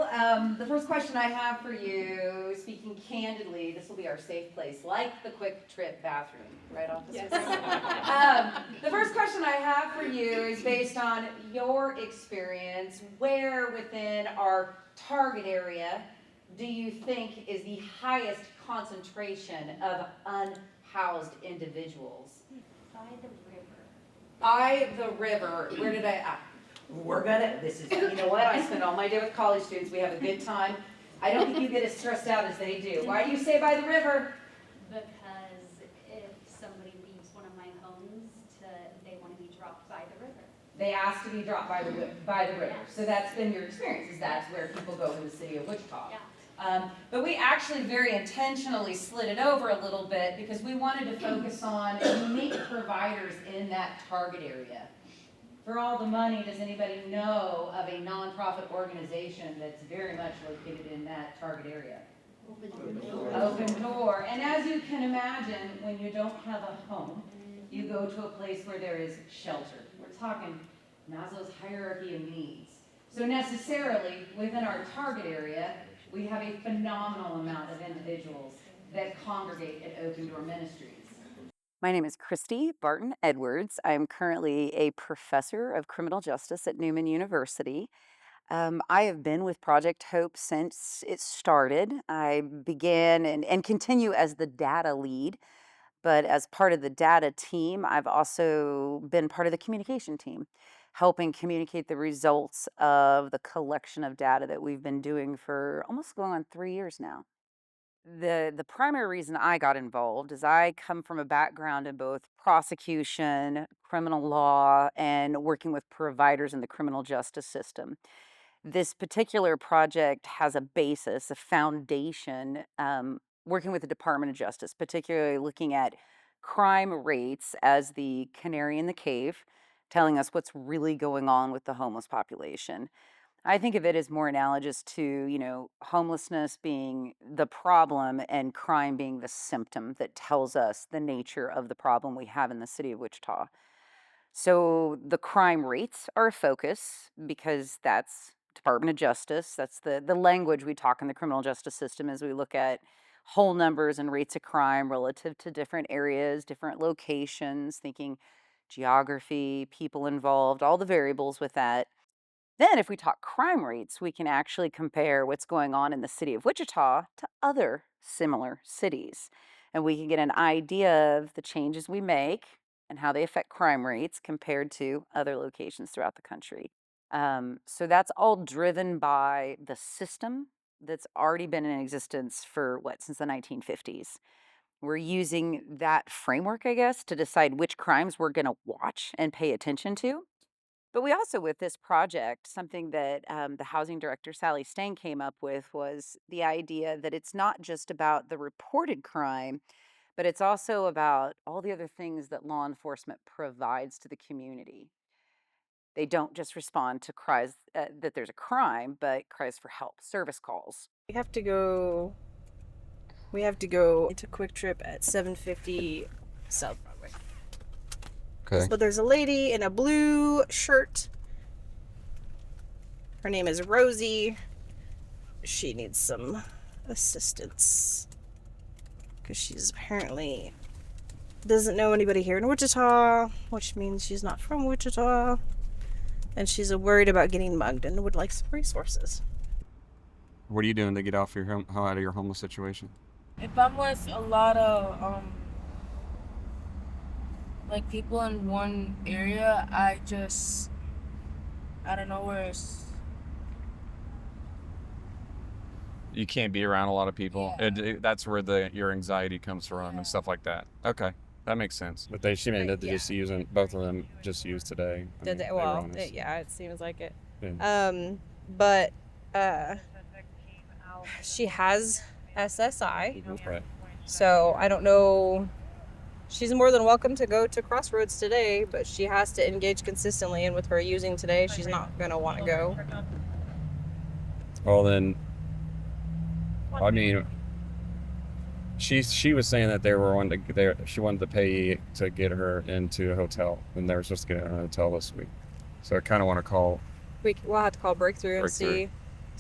The first question I have for you, speaking candidly, this will be our safe place, like the Quick Trip bathroom, right, officers? Yes. The first question I have for you is based on your experience. Where within our target area do you think is the highest concentration of unhoused individuals? By the river. By the river. Where did you know what? I spend all my day with college students. We have a good time. I don't think you get as stressed out as they do. Why do you say by the river? Because if somebody leaves one of my homes, they want to be dropped by the river. They ask to be dropped by the river. Yes. So that's been your experience, is that's where people go in the city of Wichita. Yeah. But we actually very intentionally slid it over a little bit because we wanted to focus on unique providers in that target area. For all the money, does anybody know of a nonprofit organization that's very much located in that target area? Open Door. And as you can imagine, when you don't have a home, you go to a place where there is shelter. We're talking Maslow's hierarchy of needs. So necessarily, within our target area, we have a phenomenal amount of individuals that congregate at Open Door Ministries. My name is Christy Barton Edwards. I'm currently a professor of criminal justice at Newman University. I have been with Project Hope since it started. I began and continue as the data lead, but as part of the data team, I've also been part of the communication team, helping communicate the results of the collection of data that we've been doing for almost going on 3 years now. The primary reason I got involved is I come from a background in both prosecution, criminal law, and working with providers in the criminal justice system. This particular project has a basis, a foundation, working with the Department of Justice, particularly looking at crime rates as the canary in the cave, telling us what's really going on with the homeless population. I think of it as more analogous to, homelessness being the problem and crime being the symptom that tells us the nature of the problem we have in the city of Wichita. So the crime rates are a focus because that's Department of Justice. That's the language we talk in the criminal justice system as we look at whole numbers and rates of crime relative to different areas, different locations, thinking geography, people involved, all the variables with that. Then, if we talk crime rates, we can actually compare what's going on in the city of Wichita to other similar cities. And we can get an idea of the changes we make and how they affect crime rates compared to other locations throughout the country. So that's all driven by the system that's already been in existence for since the 1950s. We're using that framework, I guess, to decide which crimes we're going to watch and pay attention to. But we also, with this project, something that the housing director, Sally Stang, came up with was the idea that it's not just about the reported crime, but it's also about all the other things that law enforcement provides to the community. They don't just respond to cries that there's a crime, but cries for help, service calls. We have to go to Quick Trip at 750 South Broadway. Okay. So there's a lady in a blue shirt. Her name is Rosie. She needs some assistance because she's apparently doesn't know anybody here in Wichita, which means she's not from Wichita, and she's worried about getting mugged and would like some resources. What are you doing to get out of your homeless situation? If I'm with a lot of like people in one area, I don't know where You can't be around a lot of people. Yeah. That's where your anxiety comes from and stuff like that. Okay, that makes sense. But she may have just using both of them just used today. It seems like it. Yeah. But she has SSI, Right. so I don't know. She's more than welcome to go to Crossroads today, but she has to engage consistently, and with her using today, she's not going to want to go. Well then, I mean, she was saying that she wanted to pay to get her into a hotel, and they were supposed to get her in a hotel this week. So I kind of want to call. We'll have to call Breakthrough and see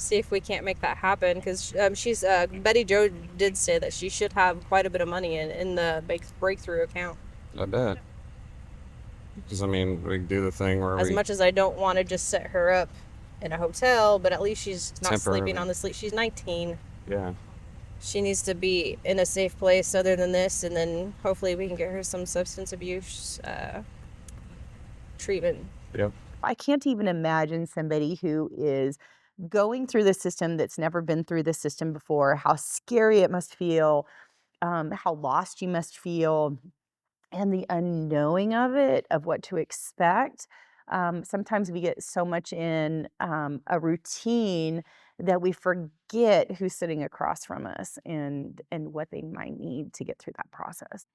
if we can't make that happen, because she's Betty Jo did say that she should have quite a bit of money in the Breakthrough account. I bet. Because I mean, we can do the thing where As much as I don't want to just set her up in a hotel, but at least she's not sleeping on the sleep. She's 19. Yeah. She needs to be in a safe place other than this, and then hopefully we can get her some substance abuse treatment. Yep. I can't even imagine somebody who is going through the system that's never been through the system before, how scary it must feel, how lost you must feel, and the unknowing of it, of what to expect. Sometimes we get so much in a routine that we forget who's sitting across from us and what they might need to get through that process.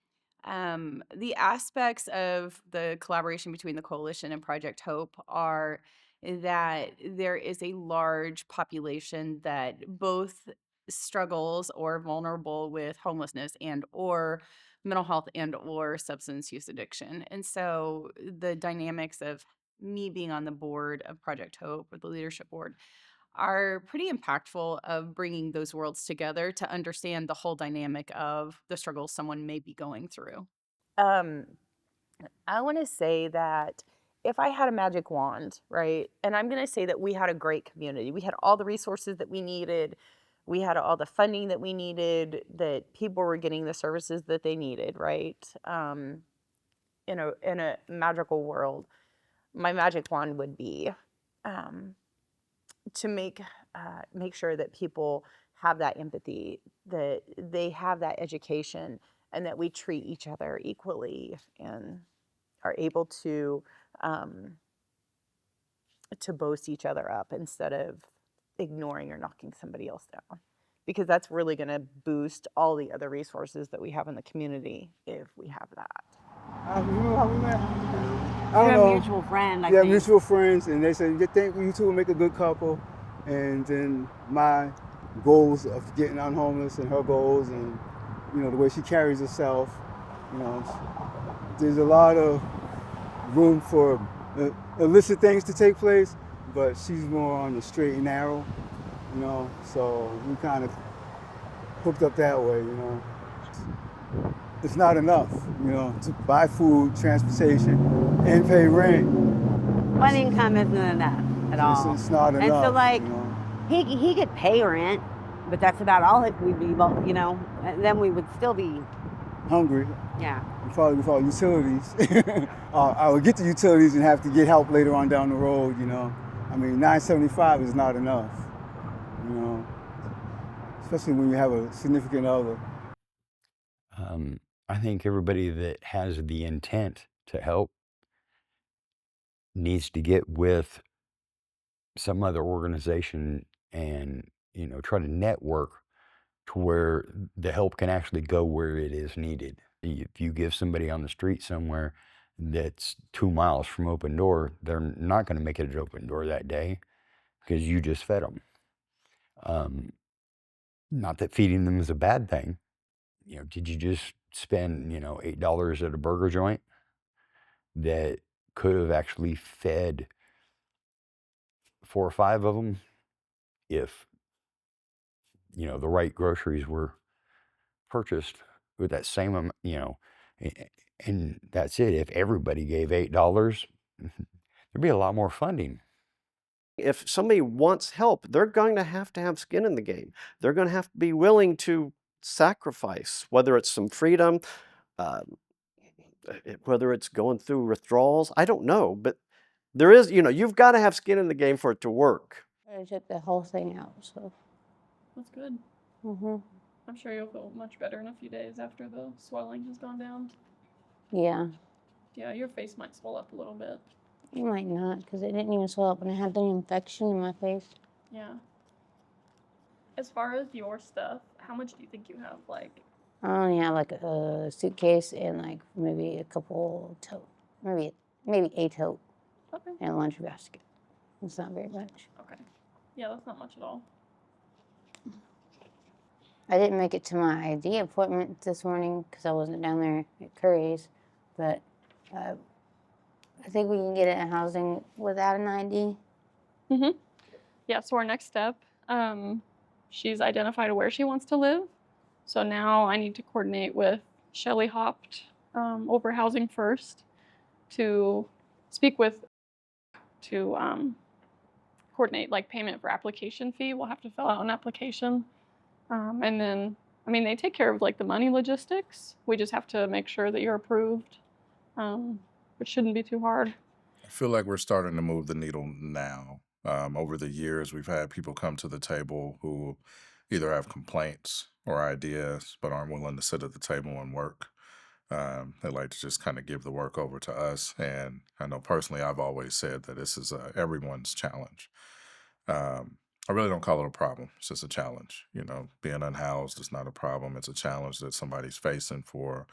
The aspects of the collaboration between the coalition and Project Hope are that there is a large population that both struggles or vulnerable with homelessness and or mental health and or substance use addiction. And so the dynamics of me being on the board of Project Hope or the leadership board are pretty impactful of bringing those worlds together to understand the whole dynamic of the struggles someone may be going through. Um, I want to say that if I had a magic wand, right, and I'm going to say that we had a great community. We had all the resources that we needed. We had all the funding that we needed, that people were getting the services that they needed, right? In a magical world, my magic wand would be um, to make sure that people have that empathy, that they have that education, and that we treat each other equally and are able to boast each other up instead of ignoring or knocking somebody else down, because that's really going to boost all the other resources that we have in the community if we have that. You know how we met? I Through don't a know. mutual friend, I Yeah, think. mutual friends, and they said, "You think you two will make a good couple?" And then my goals of getting unhomeless and her goals, and the way she carries herself, you know, there's a lot of room for illicit things to take place, but she's more on the straight and narrow, So we kind of hooked up that way. It's not enough, to buy food, transportation, and pay rent. One income isn't enough at all. It's not And so, enough, like, he could pay rent, but that's about all it would be, and then we would still be, hungry. yeah. Probably without utilities. I would get the utilities and have to get help later on down the road, I mean, $9.75 is not enough, you know, especially when you have a significant other. I think everybody that has the intent to help needs to get with some other organization and, try to network to where the help can actually go where it is needed. If you give somebody on the street somewhere that's 2 miles from open door, they're not going to make it at open door that day because you just fed them. Not that feeding them is a bad thing. Did you just spend, $8 at a burger joint that could have actually fed 4 or 5 of them if, the right groceries were purchased with that same amount, and that's it. If everybody gave $8, there'd be a lot more funding. If somebody wants help, they're going to have skin in the game. They're going to have to be willing to sacrifice, whether it's some freedom, whether it's going through withdrawals. I don't know, but there is, you've got to have skin in the game for it to work. I took the whole thing out, so. That's good. I'm sure you'll feel much better in a few days after the swelling has gone down. Yeah, Yeah, your face might swell up a little bit. it might not, because it didn't even swell up when I had the infection in my face. Yeah. As far as your stuff, how much do you think you have? Like, I only have like a suitcase and like maybe a couple tote, maybe a tote okay. and a lunch basket. It's not very much. Okay. Yeah, that's not much at all. I didn't make it to my ID appointment this morning because I wasn't down there at Curry's, but I think we can get it in housing without an ID. Yeah, so our next step, she's identified where she wants to live. So now I need to coordinate with Shelly Hopped over Housing First to speak with, to coordinate like payment for application fee. We'll have to fill out an application. And then, they take care of like the money logistics. We just have to make sure that you're approved, which shouldn't be too hard. I feel like we're starting to move the needle now. Over the years, we've had people come to the table who either have complaints or ideas, but aren't willing to sit at the table and work. They like to just kind of give the work over to us. And I know personally, I've always said that this is everyone's challenge. I really don't call it a problem. It's just a challenge. Being unhoused is not a problem. It's a challenge that somebody's facing for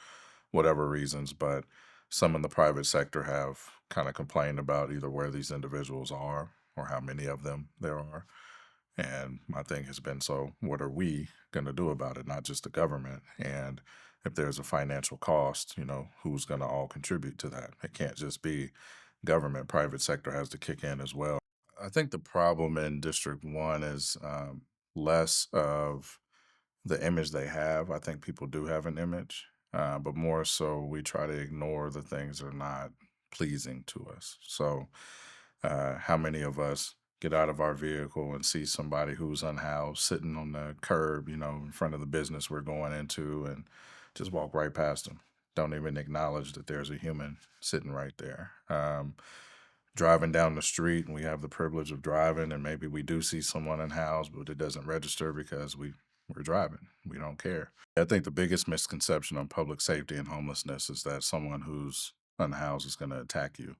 whatever reasons, but some in the private sector have kind of complained about either where these individuals are or how many of them there are. And my thing has been, so what are we going to do about it? Not just the government. And if there's a financial cost, who's going to all contribute to that? It can't just be government. Private sector has to kick in as well. I think the problem in District 1 is less of the image they have. I think people do have an image, but more so we try to ignore the things that are not pleasing to us. So, how many of us get out of our vehicle and see somebody who's unhoused sitting on the curb, in front of the business we're going into, and just walk right past them? Don't even acknowledge that there's a human sitting right there. Driving down the street, and we have the privilege of driving, and maybe we do see someone unhoused, but it doesn't register because we're driving. We don't care. I think the biggest misconception on public safety and homelessness is that someone who's unhoused is going to attack you.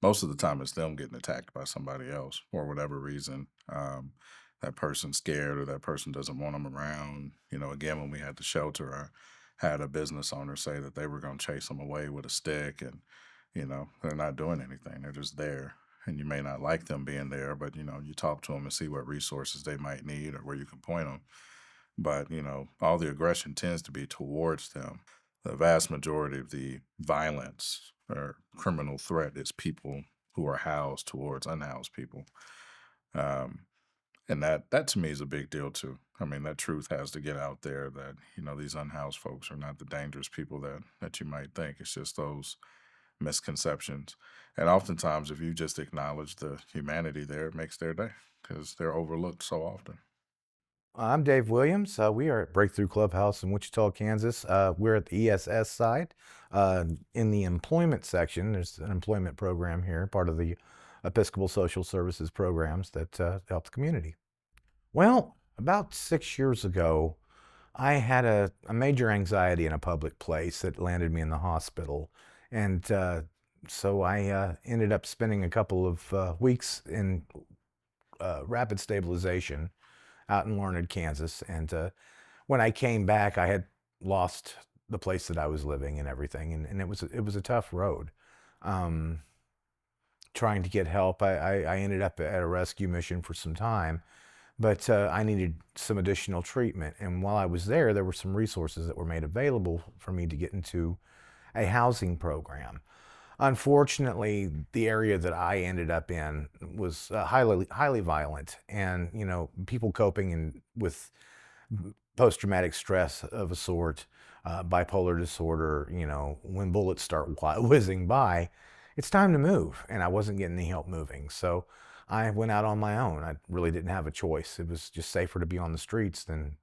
Most of the time, it's them getting attacked by somebody else for whatever reason. That person's scared or that person doesn't want them around. Again, when we had the shelter, I had a business owner say that they were going to chase them away with a stick, and they're not doing anything. They're just there. And you may not like them being there, but you talk to them and see what resources they might need or where you can point them. But, all the aggression tends to be towards them. The vast majority of the violence or criminal threat is people who are housed towards unhoused people. Um, and that to me is a big deal too. I mean, that truth has to get out there that, these unhoused folks are not the dangerous people that you might think. It's just those misconceptions. And oftentimes, if you just acknowledge the humanity there, it makes their day because they're overlooked so often. I'm Dave Williams. We are at Breakthrough Clubhouse in Wichita, Kansas. We're at the ESS side. In the employment section, there's an employment program here, part of the Episcopal Social Services programs that help the community. Well, about 6 years ago, I had a major anxiety in a public place that landed me in the hospital. And so I ended up spending a couple of weeks in rapid stabilization out in Larned, Kansas. And when I came back, I had lost the place that I was living and everything. And it was a tough road. Trying to get help, I ended up at a rescue mission for some time, but I needed some additional treatment. And while I was there, there were some resources that were made available for me to get into a housing program. Unfortunately, the area that I ended up in was highly violent, and people coping with post-traumatic stress of a sort, bipolar disorder. When bullets start whizzing by, it's time to move, and I wasn't getting any help moving, so I went out on my own. I really didn't have a choice. It was just safer to be on the streets than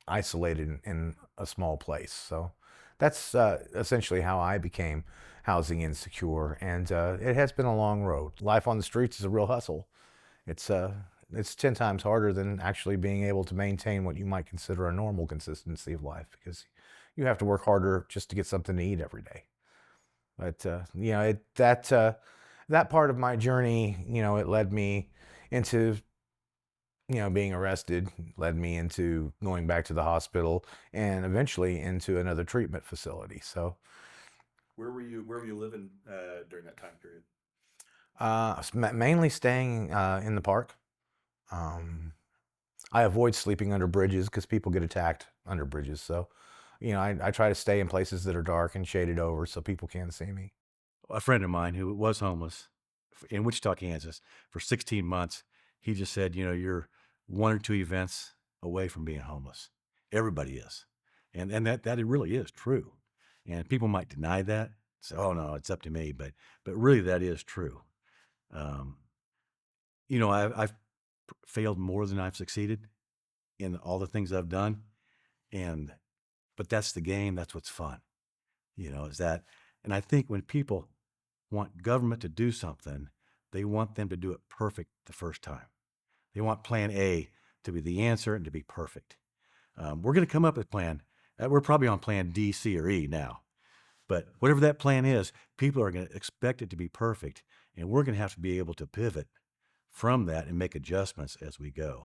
isolated in a small place. So that's essentially how I became housing insecure, and it has been a long road. Life on the streets is a real hustle. It's 10 times harder than actually being able to maintain what you might consider a normal consistency of life, because you have to work harder just to get something to eat every day. But that part of my journey, it led me into being arrested, led me into going back to the hospital, and eventually into another treatment facility. So, Where were you living during that time period? mainly staying in the park. I avoid sleeping under bridges because people get attacked under bridges. So, I try to stay in places that are dark and shaded over so people can't see me. A friend of mine who was homeless in Wichita, Kansas, for 16 months, he just said, you're one or two events away from being homeless. Everybody is. And that it really is true. And people might deny that. Say, oh no, it's up to me. But really that is true. I've failed more than I've succeeded in all the things I've done. But that's the game. That's what's fun. Is that, and I think when people want government to do something, they want them to do it perfect the first time. They want plan A to be the answer and to be perfect. We're going to come up with plan. We're probably on plan D, C, or E now. But whatever that plan is, people are going to expect it to be perfect. And we're going to have to be able to pivot from that and make adjustments as we go.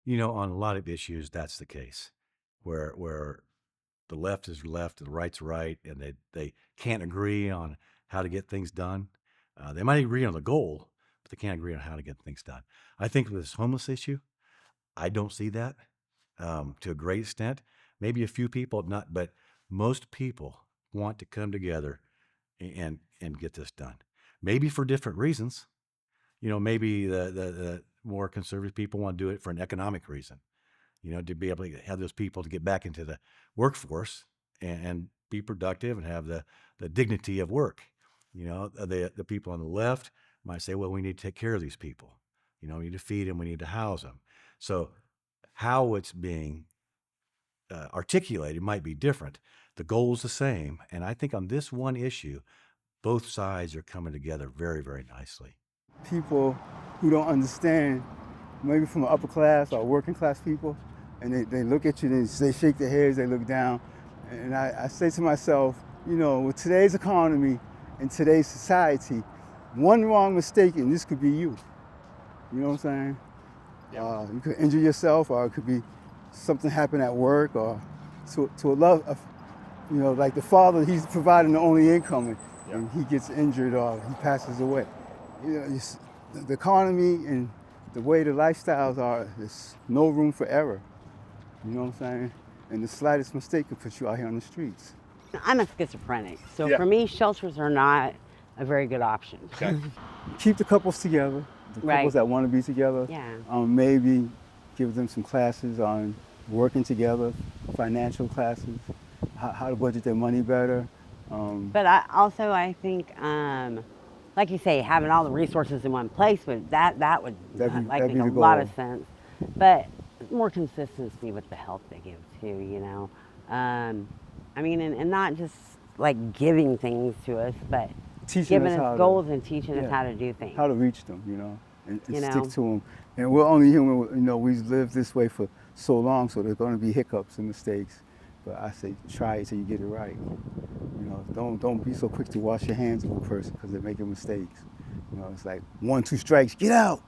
On a lot of issues, that's the case, where the left is left and the right's right, and they can't agree on how to get things done. They might agree on the goal, but they can't agree on how to get things done. I think with this homeless issue, I don't see that to a great extent. Maybe a few people, not, but most people want to come together and get this done. Maybe for different reasons. Maybe the more conservative people want to do it for an economic reason. To be able to have those people to get back into the workforce and be productive and have the dignity of work. The people on the left might say, well, we need to take care of these people. We need to feed them, we need to house them. So how it's being articulated might be different. The goal is the same. And I think on this one issue, both sides are coming together very, very nicely. People who don't understand, maybe from an upper class or working class people, and they look at you and they shake their heads, they look down. And I say to myself, with today's economy and today's society, one wrong mistake and this could be you. You know what I'm saying? You could injure yourself, or it could be something happen at work, or to a love, like the father, he's providing the only income, and he gets injured or he passes away. The economy and the way the lifestyles are, there's no room for error. You know what I'm saying? And the slightest mistake could put you out here on the streets. I'm a schizophrenic, so for me, shelters are not a very good option. Okay. Keep the couples together, the couples that want to be together. Yeah. Maybe give them some classes on working together, financial classes, how to budget their money better. But I think, like you say, having all the resources in one place, that would make a lot of sense. But more consistency with the help they give too, and not just like giving things to us, but giving us goals and teaching us how to do things. How to reach them, and stick to them. And we're only human, we've lived this way for so long, so there's going to be hiccups and mistakes. But I say try it till you get it right. Don't be so quick to wash your hands of a person because they're making mistakes. It's like 1, 2 strikes, get out.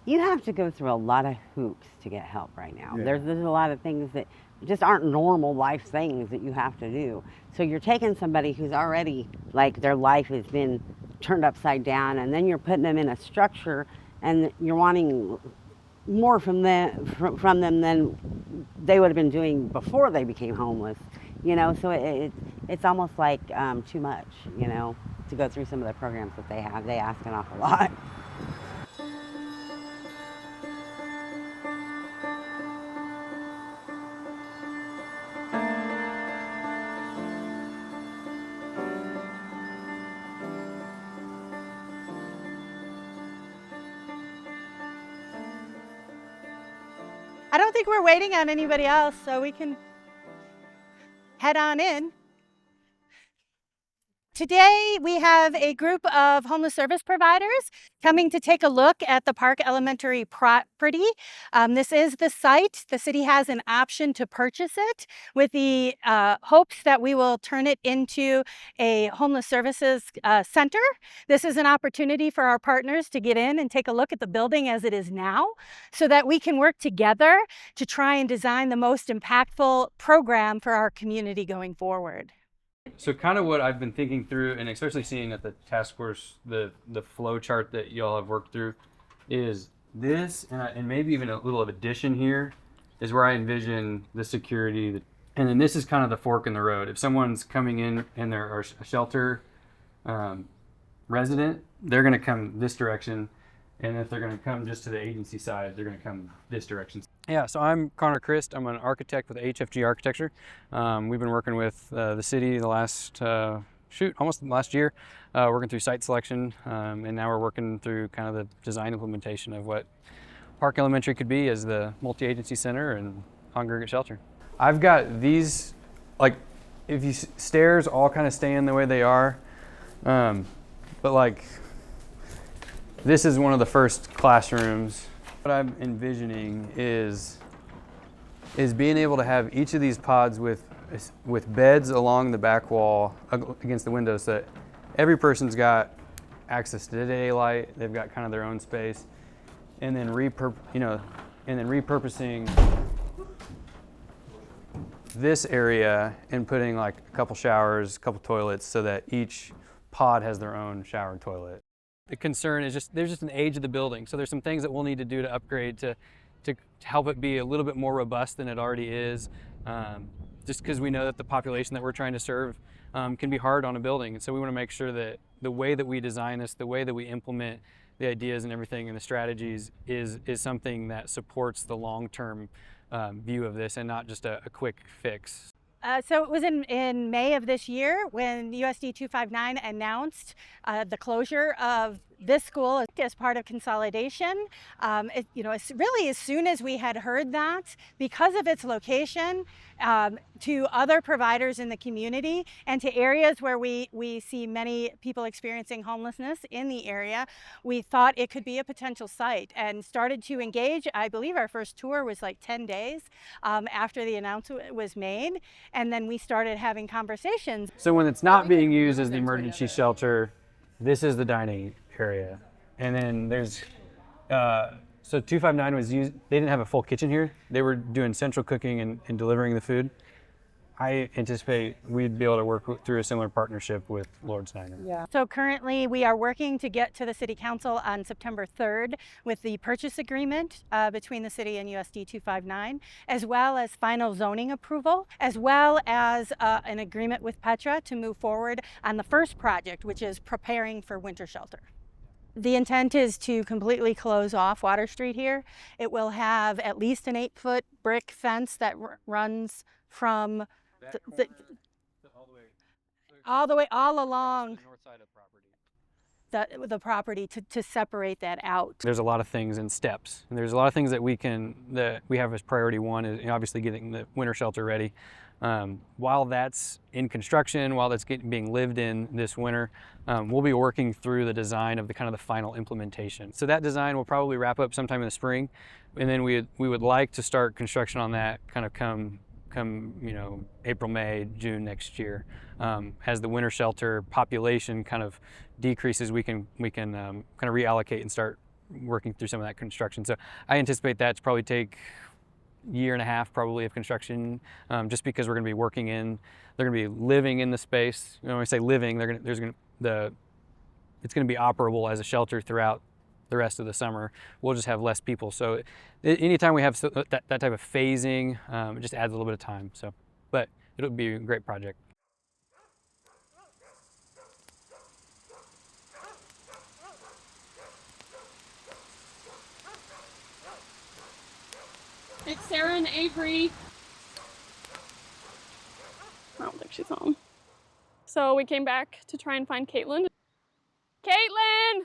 You have to go through a lot of hoops to get help right now. Yeah. There's a lot of things that just aren't normal life things that you have to do. So you're taking somebody who's already, like, their life has been turned upside down, and then you're putting them in a structure, and you're wanting more from them than they would have been doing before they became homeless. So it's almost like too much, to go through some of the programs that they have. They ask an awful lot. I don't think we're waiting on anybody else, so we can head on in. Today, we have a group of homeless service providers coming to take a look at the Park Elementary property. This is the site. The city has an option to purchase it with the hopes that we will turn it into a homeless services center. This is an opportunity for our partners to get in and take a look at the building as it is now, so that we can work together to try and design the most impactful program for our community going forward. So kind of what I've been thinking through, and especially seeing at the task force, the flow chart that y'all have worked through, is this, and maybe even a little of addition here, is where I envision the security. And then this is kind of the fork in the road. If someone's coming in and they're a shelter resident, they're going to come this direction. And if they're going to come just to the agency side, they're going to come this direction. Yeah, so I'm Connor Christ. I'm an architect with HFG Architecture. We've been working with the city the last, almost last year, working through site selection. And now we're working through kind of the design implementation of what Park Elementary could be as the multi-agency center and congregate shelter. I've got these, like, if you stairs all kind of stay in the way they are, but like, this is one of the first classrooms. What I'm envisioning is being able to have each of these pods with beds along the back wall against the windows, so that every person's got access to daylight. They've got kind of their own space, and then repurposing this area and putting like a couple showers, a couple toilets so that each pod has their own shower and toilet. The concern is there's just an age of the building. So there's some things that we'll need to do to upgrade to help it be a little bit more robust than it already is. Just because we know that the population that we're trying to serve can be hard on a building. And so we want to make sure that the way that we design this, the way that we implement the ideas and everything and the strategies is something that supports the long-term view of this and not just a quick fix. So it was in May of this year when USD 259 announced the closure of this school as part of consolidation. It's really as soon as we had heard that, because of its location, to other providers in the community and to areas where we see many people experiencing homelessness in the area, we thought it could be a potential site and started to engage. I believe our first tour was like 10 days after the announcement was made, and then we started having conversations. So when it's not being used as the emergency shelter, this is the dining area. And then there's, so 259 was used, they didn't have a full kitchen here. They were doing central cooking and delivering the food. I anticipate we'd be able to work through a similar partnership with Lord's Diner. Yeah. So currently we are working to get to the City Council on September 3rd with the purchase agreement between the city and USD 259, as well as final zoning approval, as well as an agreement with Petra to move forward on the first project, which is preparing for winter shelter. The intent is to completely close off Water Street here. It will have at least an 8-foot brick fence that runs from all along the north side of the property to separate that out. There's a lot of things in steps, and there's a lot of things that we have as priority one is obviously getting the winter shelter ready. While that's in construction, while that's being lived in this winter, we'll be working through the design of the kind of the final implementation. So that design will probably wrap up sometime in the spring, and then we would like to start construction on that kind of come April, May, June next year. As the winter shelter population kind of decreases, we can kind of reallocate and start working through some of that construction. So I anticipate that to probably take year and a half probably of construction, just because we're going to be they're going to be living in the space. When I say living, it's going to be operable as a shelter throughout the rest of the summer. We'll just have less people. So anytime we have that type of phasing, it just adds a little bit of time. So, but it'll be a great project. It's Sarah and Avery. I don't think she's home. So we came back to try and find Caitlin. Caitlin!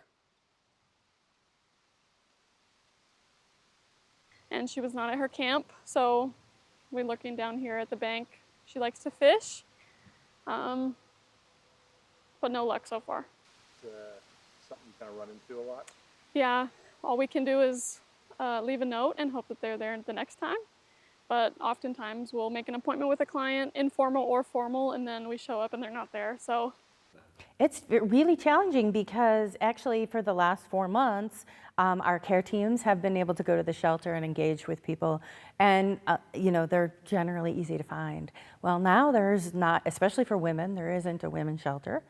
And she was not at her camp, so we're looking down here at the bank. She likes to fish, but no luck so far. Something you kind of run into a lot? Yeah, all we can do is leave a note and hope that they're there the next time. But oftentimes we'll make an appointment with a client, informal or formal, and then we show up and they're not there. So it's really challenging because actually for the last 4 months, our care teams have been able to go to the shelter and engage with people, and they're generally easy to find. Well, now there's not, especially for women, there isn't a women's shelter.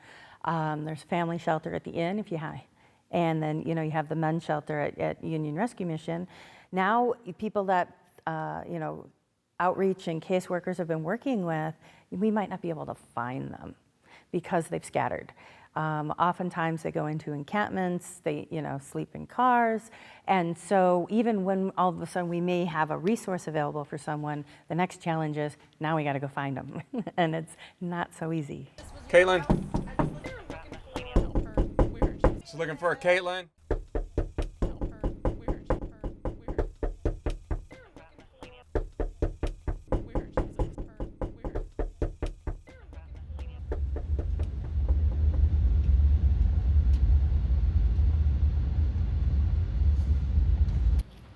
There's family shelter at the inn if you have, and then you have the men's shelter at Union Rescue Mission. Now people that outreach and caseworkers have been working with, we might not be able to find them because they've scattered. Oftentimes they go into encampments, they sleep in cars, and so even when all of a sudden we may have a resource available for someone, the next challenge is now we got to go find them, and it's not so easy. Caitlin? Just looking for a Caitlin?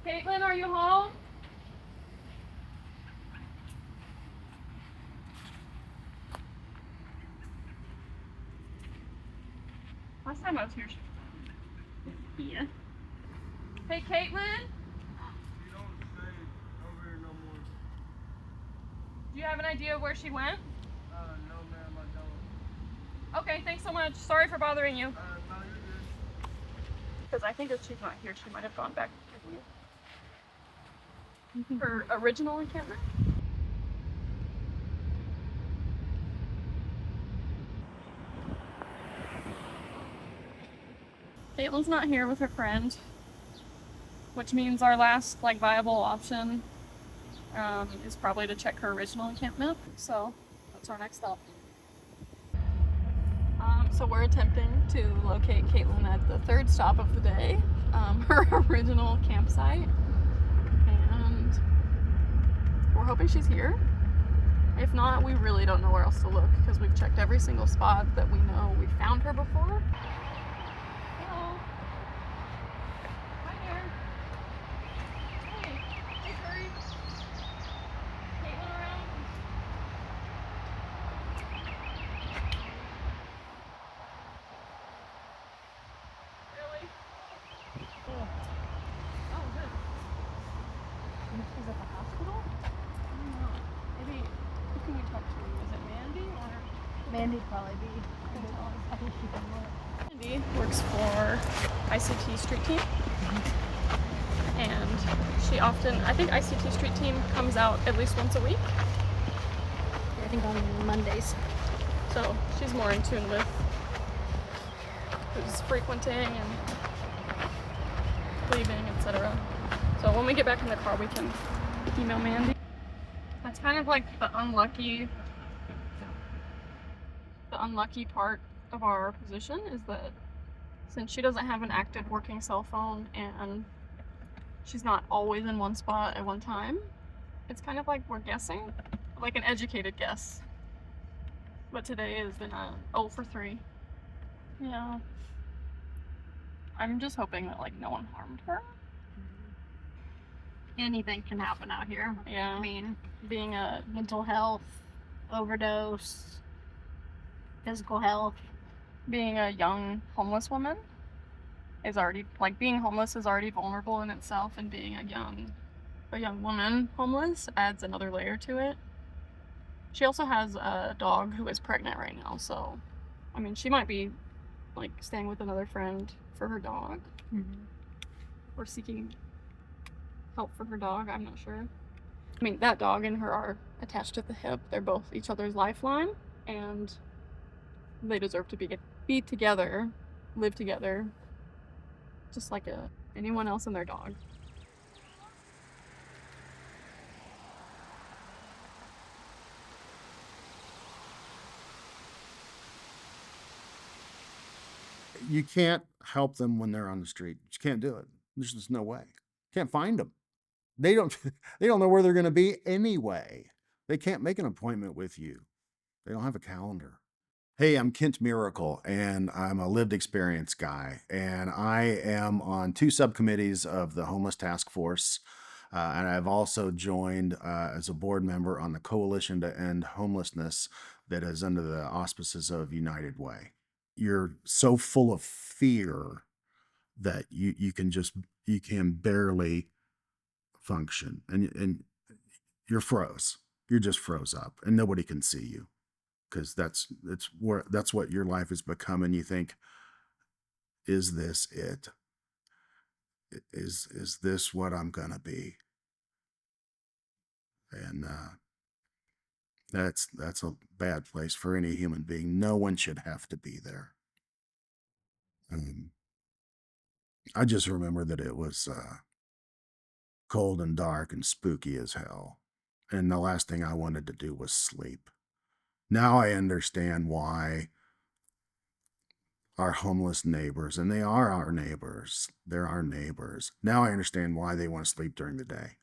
Caitlin, are you home? Last time I was here, she was here. Hey, Caitlin? Do you have an idea of where she went? No, ma'am, I don't. Okay, thanks so much. Sorry for bothering you. No, you're good. Because I think if she's not here, she might have gone back to her original encampment. Caitlin's not here with her friend, which means our last viable option is probably to check her original encampment. So that's our next stop. So we're attempting to locate Caitlin at the third stop of the day, her original campsite, and we're hoping she's here. If not, we really don't know where else to look because we've checked every single spot that we know we found her before. Hello. Hi there. Hey. Hey, Curry. Caitlin around? Really? Cool. Oh, good. She's at the hospital? I don't know. Maybe, who can we talk to? Is it Mandy or? Mandy'd probably be. Mandy works for ICT Street Team. And she often, I think ICT Street Team comes out at least once a week. I think on Mondays. So she's more in tune with who's frequenting and leaving, etc. So when we get back in the car, we can email Mandy. That's kind of like the unlucky part of our position is that since she doesn't have an active working cell phone and she's not always in one spot at one time, it's kind of like we're guessing, like an educated guess. But today has been a 0 for 3. Yeah. I'm just hoping that no one harmed her. Anything can happen out here. Yeah. I mean, being a mental health, overdose, physical health. Being a young homeless woman is already being homeless is already vulnerable in itself, and being a young woman homeless adds another layer to it. She also has a dog who is pregnant right now, so I mean she might be staying with another friend for her dog. Or seeking help for her dog, I'm not sure. I mean, that dog and her are attached at the hip. They're both each other's lifeline, and they deserve to be together, live together, just like anyone else and their dog. You can't help them when they're on the street. You can't do it. There's just no way. Can't find them. They don't know where they're going to be anyway. They can't make an appointment with you. They don't have a calendar. Hey, I'm Kent Miracle, and I'm a lived experience guy, and I am on 2 subcommittees of the Homeless Task Force, and I've also joined as a board member on the Coalition to End Homelessness that is under the auspices of United Way. You're so full of fear that you can barely function, and you're froze. You're just froze up, and nobody can see you because that's what your life has become, and you think, is this it? Is this what I'm gonna be? And that's a bad place for any human being. No one should have to be there. I just remember that it was cold and dark and spooky as hell. And the last thing I wanted to do was sleep. Now I understand why our homeless neighbors, and they are our neighbors, they're our neighbors. Now I understand why they want to sleep during the day,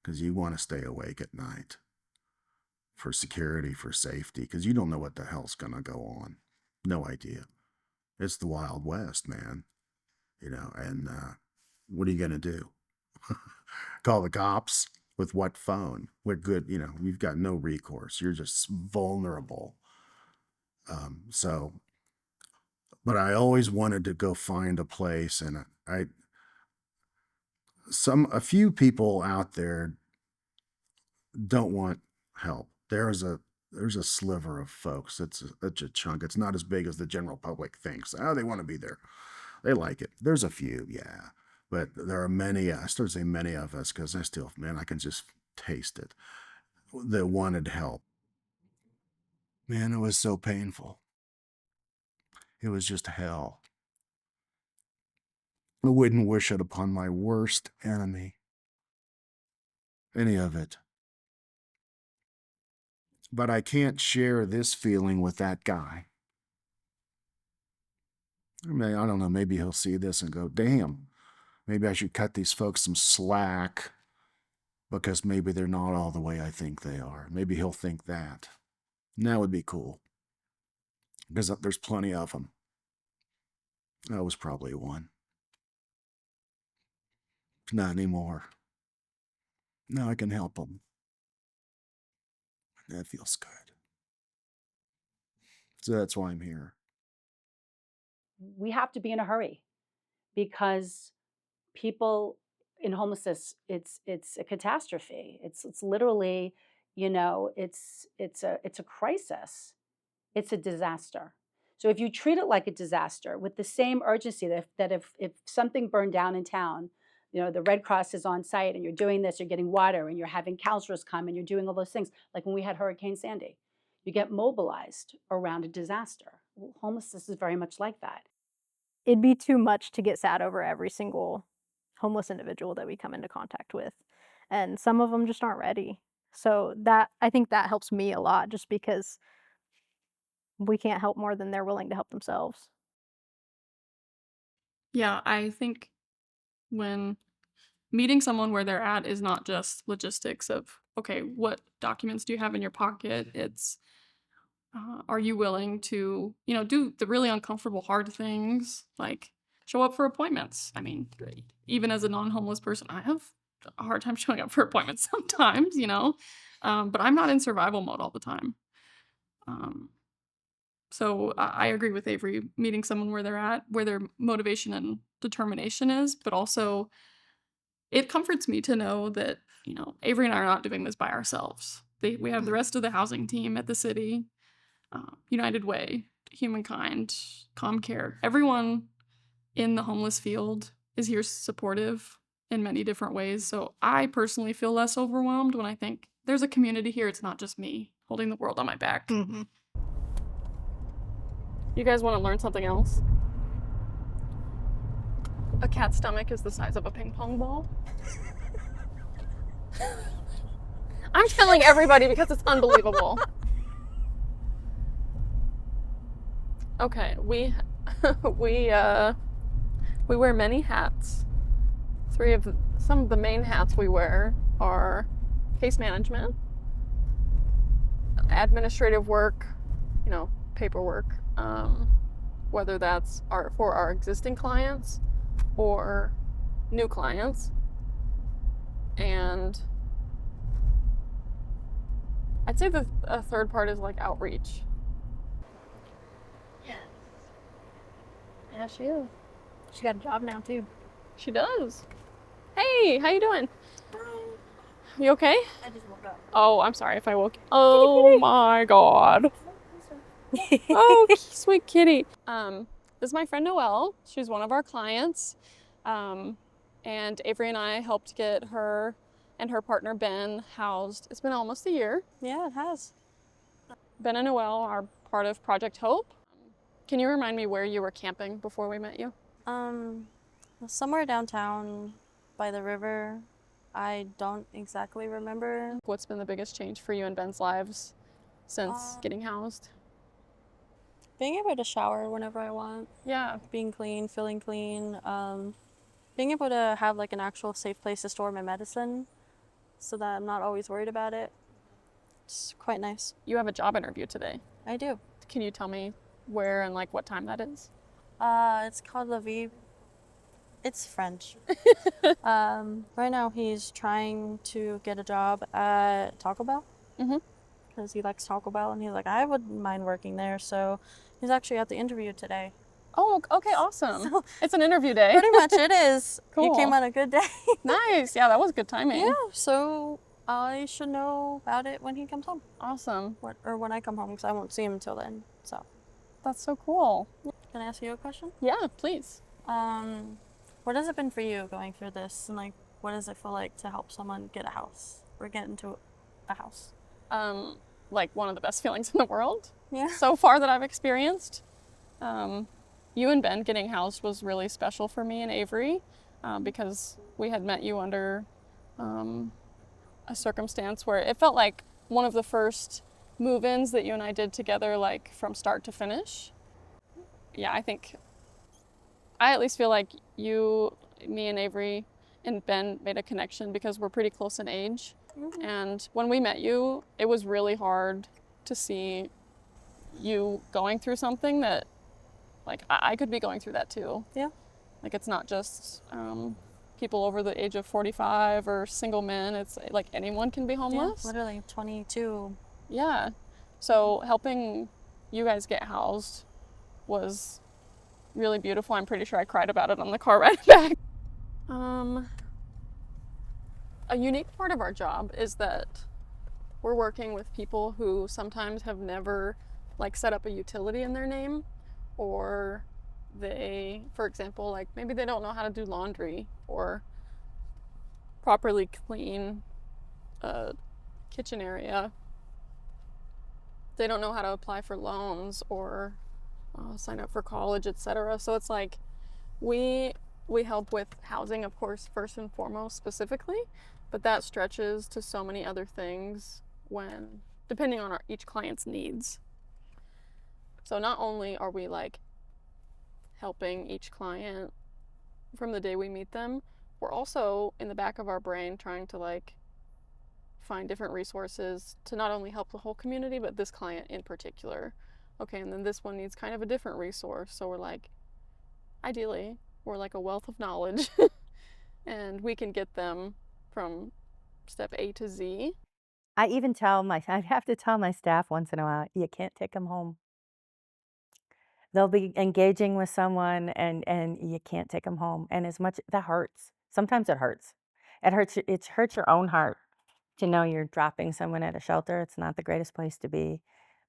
because you want to stay awake at night for security, for safety, because you don't know what the hell's going to go on. No idea. It's the Wild West, man. And what are you going to do? Call the cops? With what phone? What good, you've got no recourse. You're just vulnerable. But I always wanted to go find a place, and a few people out there don't want help. there's a sliver of folks. It's a chunk. It's not as big as the general public thinks. Oh, they want to be there. They like it. There's a few, yeah. But there are many, I start saying many of us, because I still, man, I can just taste it, that wanted help. Man, it was so painful. It was just hell. I wouldn't wish it upon my worst enemy. Any of it. But I can't share this feeling with that guy. I mean, I don't know, maybe he'll see this and go, damn, maybe I should cut these folks some slack because maybe they're not all the way I think they are. Maybe he'll think that. And that would be cool. Because there's plenty of them. I was probably one. Not anymore. Now I can help them. That feels good. So that's why I'm here. We have to be in a hurry because people in homelessness, it's a catastrophe. It's literally, it's a crisis. It's a disaster. So if you treat it like a disaster with the same urgency that if something burned down in town, the Red Cross is on site and you're doing this, you're getting water and you're having counselors come and you're doing all those things. Like when we had Hurricane Sandy, you get mobilized around a disaster. Well, homelessness is very much like that. It'd be too much to get sad over every single homeless individual that we come into contact with. And some of them just aren't ready. So I think that helps me a lot, just because we can't help more than they're willing to help themselves. Yeah, I think when meeting someone where they're at is not just logistics of, okay, what documents do you have in your pocket? It's, are you willing to, do the really uncomfortable, hard things, like show up for appointments? I mean, even as a non-homeless person, I have a hard time showing up for appointments sometimes, but I'm not in survival mode all the time. So I agree with Avery, meeting someone where they're at, where their motivation and determination is, but also it comforts me to know that, Avery and I are not doing this by ourselves. We have the rest of the housing team at the city, United Way, Humankind, ComCare. Everyone in the homeless field is here supportive in many different ways. So I personally feel less overwhelmed when I think there's a community here. It's not just me holding the world on my back. Mm-hmm. You guys want to learn something else? A cat's stomach is the size of a ping pong ball. I'm telling everybody because it's unbelievable. Okay, we wear many hats. Some of the main hats we wear are case management, administrative work, paperwork, whether that's for our existing clients or new clients. And I'd say a third part is like outreach. Yes. Yeah, she is. She got a job now too. She does. Hey, how you doing? You okay? I just woke up. Oh, I'm sorry if I woke you. Oh my God. Oh, sweet kitty. This is my friend Noelle. She's one of our clients. And Avery and I helped get her and her partner Ben housed. It's been almost a year. Yeah, it has. Ben and Noelle are part of Project Hope. Can you remind me where you were camping before we met you? Somewhere downtown by the river. I don't exactly remember. What's been the biggest change for you and Ben's lives since getting housed? Being able to shower whenever I want. Yeah. Being clean, feeling clean. Being able to have like an actual safe place to store my medicine so that I'm not always worried about it. It's quite nice. You have a job interview today. I do. Can you tell me where and like what time that is? It's called La Vie. It's French. Right now he's trying to get a job at Taco Bell. Because he likes Taco Bell and he's like, I wouldn't mind working there. So he's actually at the interview today. Oh, okay, awesome. So, it's an interview day. Pretty much it is. Cool. You came on a good day. Nice. Yeah, that was good timing. Yeah, so I should know about it when he comes home. Awesome. Or when I come home, because I won't see him until then. So. That's so cool. Can I ask you a question? Yeah, please. What has it been for you going through this, and like, what does it feel like to help someone get a house or get into a house? Like one of the best feelings in the world. Yeah. So far that I've experienced. You and Ben getting housed was really special for me and Avery because we had met you under a circumstance where it felt like one of the first move-ins that you and I did together, like from start to finish. Yeah, I at least feel like you, me and Avery and Ben made a connection because we're pretty close in age. Mm-hmm. And when we met you, it was really hard to see you going through something that, like, I could be going through that too. Yeah. Like, it's not just people over the age of 45 or single men. It's like anyone can be homeless. Yeah, literally 22. Yeah. So helping you guys get housed was really beautiful. I'm pretty sure I cried about it on the car ride back. A unique part of our job is that we're working with people who sometimes have never like set up a utility in their name, or they, for example, like maybe they don't know how to do laundry or properly clean a kitchen area. They don't know how to apply for loans or sign up for college, etc. So it's like we help with housing, of course, first and foremost specifically, but that stretches to so many other things when depending on each client's needs. So not only are we like helping each client from the day we meet them, we're also in the back of our brain trying to like find different resources to not only help the whole community, but this client in particular. Okay, and then this one needs kind of a different resource. So we're like, ideally, we're like a wealth of knowledge and we can get them from step A to Z. I have to tell my staff once in a while, you can't take them home. They'll be engaging with someone and you can't take them home. And as much that hurts. Sometimes it hurts. It hurts your own heart to know you're dropping someone at a shelter. It's not the greatest place to be.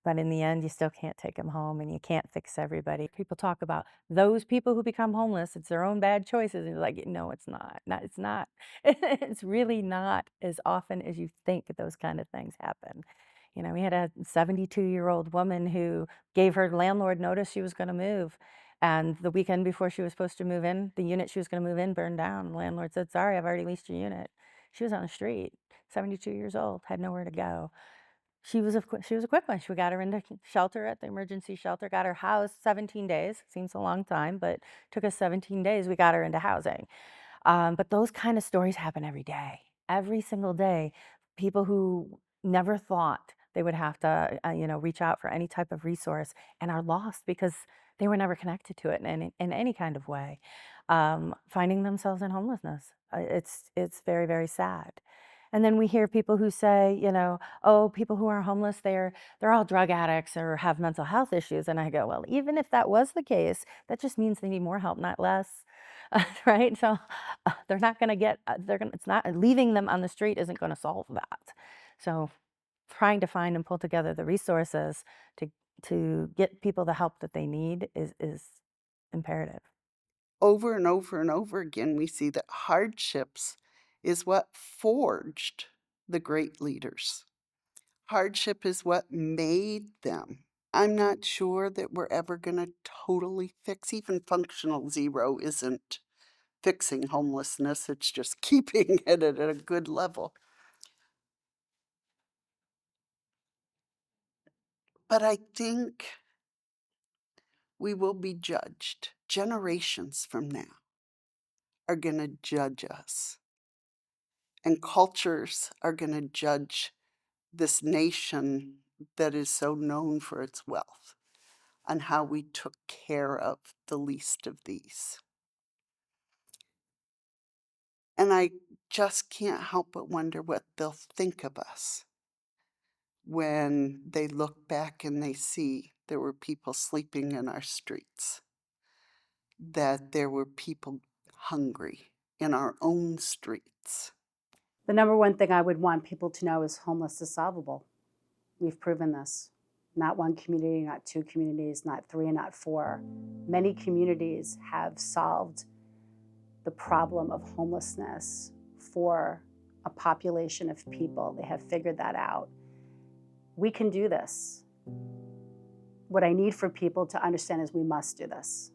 But in the end, you still can't take them home and you can't fix everybody. People talk about those people who become homeless, it's their own bad choices. And you're like, no, it's not. It's not. It's really not as often as you think that those kind of things happen. You know, we had a 72-year-old woman who gave her landlord notice she was going to move. And the weekend before she was supposed to move in, the unit she was going to move in burned down. The landlord said, sorry, I've already leased your unit. She was on the street, 72 years old, had nowhere to go. She was a quick one. We got her into shelter at the emergency shelter, got her housed 17 days. Seems a long time, but took us 17 days. We got her into housing. But those kind of stories happen every day, every single day. People who never thought they would have to, reach out for any type of resource and are lost because they were never connected to it in any kind of way, finding themselves in homelessness. It's very, very sad. And then we hear people who say, oh, people who are homeless, they're all drug addicts or have mental health issues. And I go, well, even if that was the case, that just means they need more help, not less. Right? So they're not going to it's not, leaving them on the street isn't going to solve that. So trying to find and pull together the resources to get people the help that they need is imperative. Over and over and over again, we see that hardships is what forged the great leaders. Hardship is what made them. I'm not sure that we're ever going to totally fix, even functional zero isn't fixing homelessness, it's just keeping it at a good level. But I think we will be judged. Generations from now are going to judge us. And cultures are going to judge this nation that is so known for its wealth on how we took care of the least of these. And I just can't help but wonder what they'll think of us when they look back and they see there were people sleeping in our streets, that there were people hungry in our own streets. The number one thing I would want people to know is homelessness is solvable. We've proven this. Not one community, not two communities, not three, and not four. Many communities have solved the problem of homelessness for a population of people. They have figured that out. We can do this. What I need for people to understand is we must do this.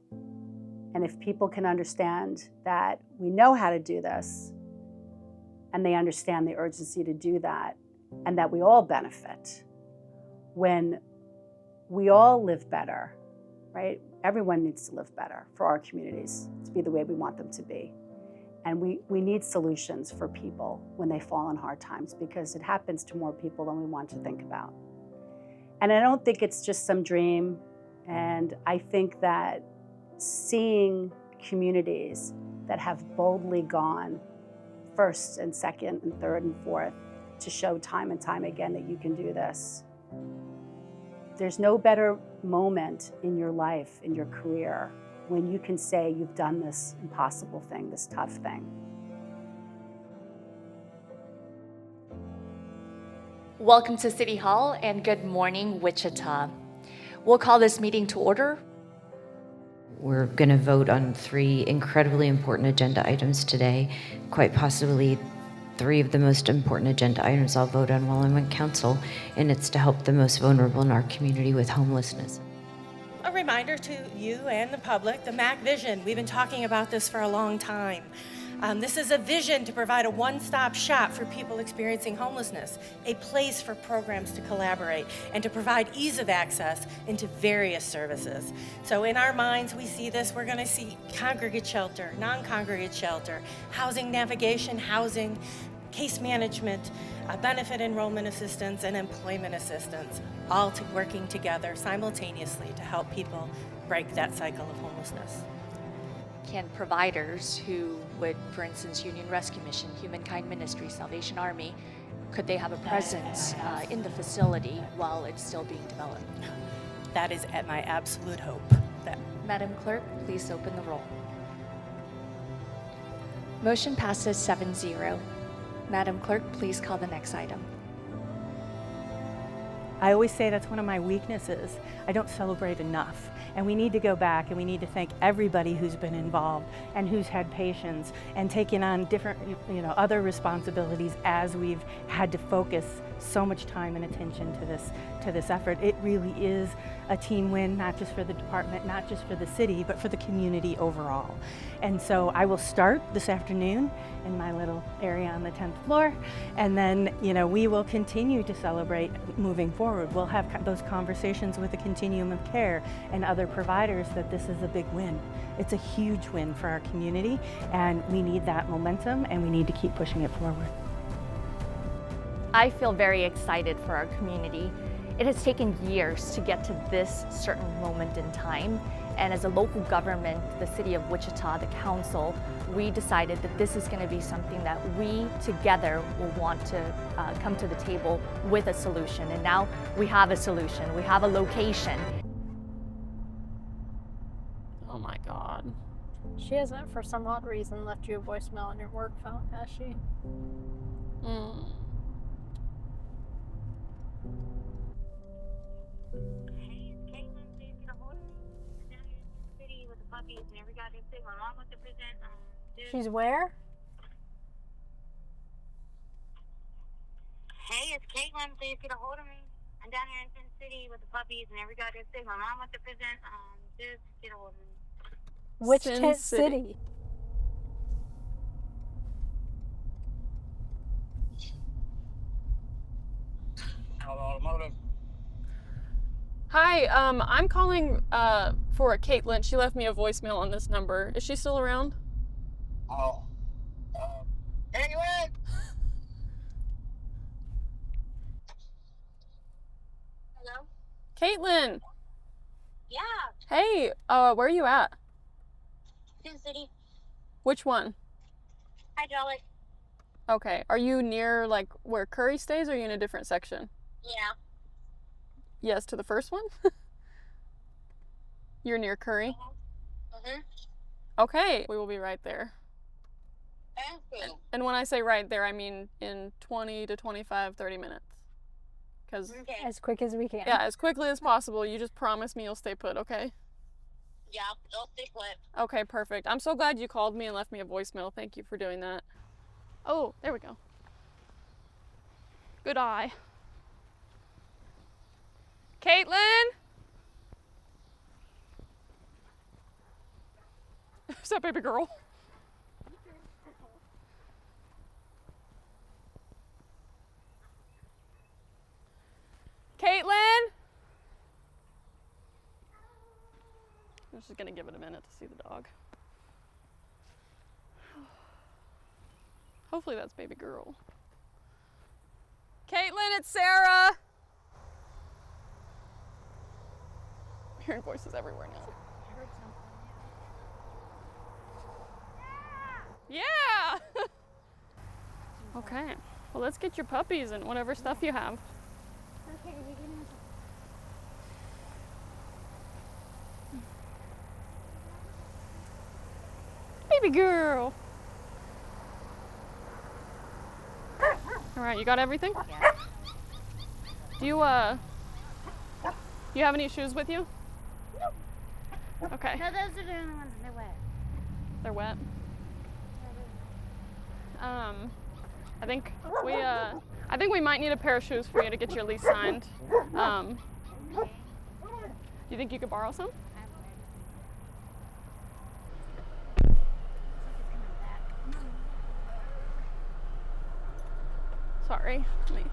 And if people can understand that we know how to do this, and they understand the urgency to do that, and that we all benefit, when we all live better, right? Everyone needs to live better for our communities to be the way we want them to be. And we need solutions for people when they fall in hard times, because it happens to more people than we want to think about. And I don't think it's just some dream. And I think that seeing communities that have boldly gone first and second and third and fourth to show time and time again that you can do this. There's no better moment in your life, in your career, when you can say you've done this impossible thing, this tough thing. Welcome to City Hall and good morning, Wichita. We'll call this meeting to order. We're going to vote on 3 incredibly important agenda items today, quite possibly 3 of the most important agenda items I'll vote on while I'm on council, and it's to help the most vulnerable in our community with homelessness. A reminder to you and the public, the MAC vision. We've been talking about this for a long time. This is a vision to provide a one-stop shop for people experiencing homelessness, a place for programs to collaborate, and to provide ease of access into various services. So in our minds, we see this, we're gonna see congregate shelter, non-congregate shelter, housing navigation, housing, case management, benefit enrollment assistance, and employment assistance, all working together simultaneously to help people break that cycle of homelessness. Can providers who would, for instance, Union Rescue Mission, Humankind Ministry, Salvation Army, could they have a presence in the facility while it's still being developed? That is at my absolute hope. Madam Clerk, please open the roll. Motion passes 7-0. Madam Clerk, please call the next item. I always say that's one of my weaknesses. I don't celebrate enough. And we need to go back and we need to thank everybody who's been involved and who's had patience and taken on different, other responsibilities as we've had to focus so much time and attention to this effort. It really is a team win, not just for the department, not just for the city, but for the community overall. And so I will start this afternoon in my little area on the 10th floor, and then we will continue to celebrate moving forward. We'll have those conversations with the continuum of care and other providers that this is a big win. It's a huge win for our community, and we need that momentum and we need to keep pushing it forward. I feel very excited for our community. It has taken years to get to this certain moment in time. And as a local government, the city of Wichita, the council, we decided that this is going to be something that we together will want to come to the table with a solution. And now we have a solution. We have a location. Oh my God. She hasn't, for some odd reason, left you a voicemail on your work phone, has she? She's where? Hey, it's Caitlin. Please get a hold of me. I'm down here in Sin City with the puppies and every goddamn thing. My mom wants to present. Just get a hold of me. Which Sin tent City. city? Automotive. Hi, I'm calling for Caitlin. She left me a voicemail on this number. Is she still around? Oh. Caitlin! Hello? Caitlin! Yeah. Hey, where are you at? Sin City. Which one? Hydraulic. Okay, are you near like where Curry stays, or are you in a different section? Yeah. Yes, to the first one? You're near Curry? Mm-hmm. Okay, we will be right there. And when I say right there, I mean in 20 to 25, 30 minutes. Because As quick as we can. yeah, as quickly as possible. You just promise me you'll stay put, okay? Yeah, I'll stay put. Okay, perfect. I'm so glad you called me and left me a voicemail. Thank you for doing that. Oh, there we go. Good eye. Caitlin? Who's that baby girl? Caitlin? I'm just gonna give it a minute to see the dog. Hopefully that's baby girl. Caitlin, it's Sarah! I'm hearing voices everywhere now. Yeah! Okay, well let's get your puppies and whatever stuff you have. Okay, we can Baby girl! Alright, you got everything? Yeah. Do you have any shoes with you? No. Okay. No, those are the only ones that are wet. They're wet? I think we might need a pair of shoes for you to get your lease signed. Do you think you could borrow some? Sorry. Let me...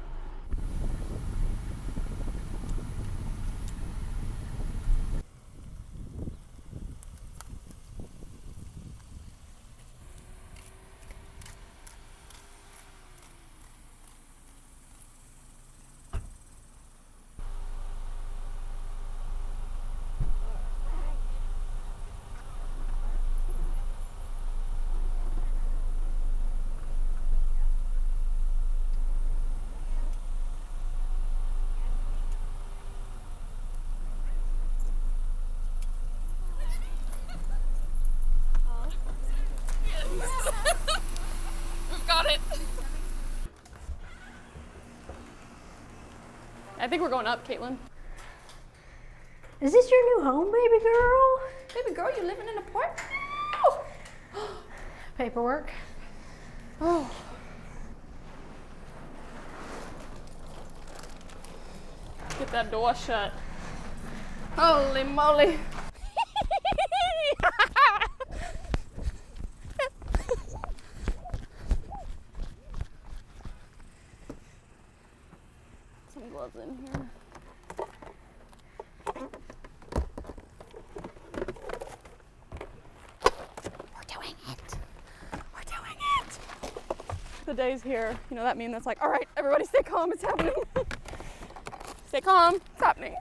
We've got it. I think we're going up, Caitlin. Is this your new home, baby girl? Baby girl, you living in a port? Paperwork. Oh. Get that door shut. Holy moly. Some gloves in here. The day's here. You know that mean that's like, all right, everybody stay calm, it's happening. Stay calm, it's happening.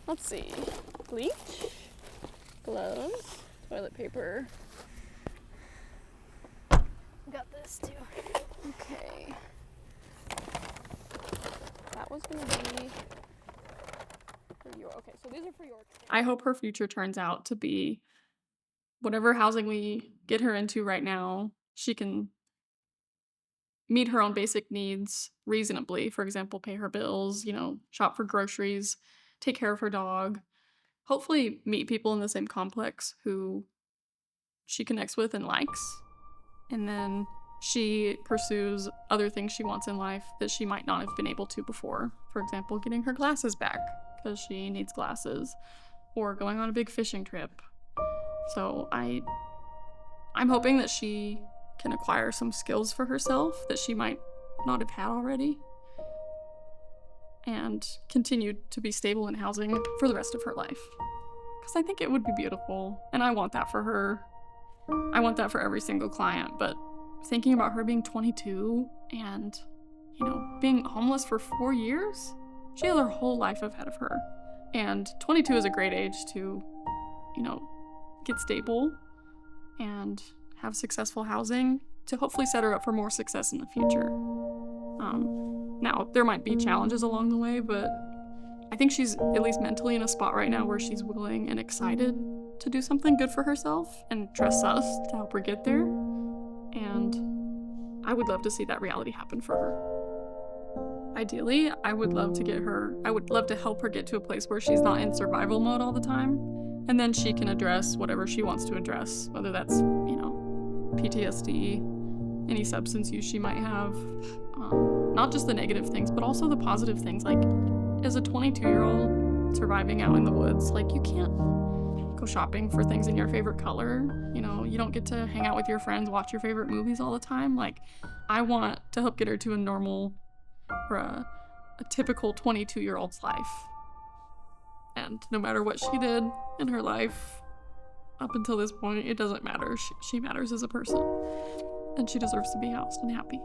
Let's see. Bleach, gloves, toilet paper. Got this too. Okay. That was gonna be for your, okay, so these are for your. I hope her future turns out to be whatever housing we get her into right now, she can meet her own basic needs reasonably. For example, pay her bills, you know, shop for groceries, take care of her dog. Hopefully meet people in the same complex who she connects with and likes. And then she pursues other things she wants in life that she might not have been able to before. For example, getting her glasses back because she needs glasses, or going on a big fishing trip. So I'm hoping that she can acquire some skills for herself that she might not have had already, and continue to be stable in housing for the rest of her life. Because I think it would be beautiful, and I want that for her. I want that for every single client, but thinking about her being 22 and, you know, being homeless for 4 years, she has her whole life ahead of her. And 22 is a great age to, you know, get stable and have successful housing to hopefully set her up for more success in the future. Now, there might be challenges along the way, but I think she's at least mentally in a spot right now where she's willing and excited to do something good for herself and trusts us to help her get there. And I would love to see that reality happen for her. Ideally, I would love to help her get to a place where she's not in survival mode all the time, and then she can address whatever she wants to address, whether that's, PTSD, any substance use she might have, not just the negative things, but also the positive things. Like, as a 22-year-old surviving out in the woods, like, you can't go shopping for things in your favorite color. You don't get to hang out with your friends, watch your favorite movies all the time. Like, I want to help get her to a normal or a typical 22-year-old's life. And no matter what she did in her life up until this point, it doesn't matter. She matters as a person, and she deserves to be housed and happy.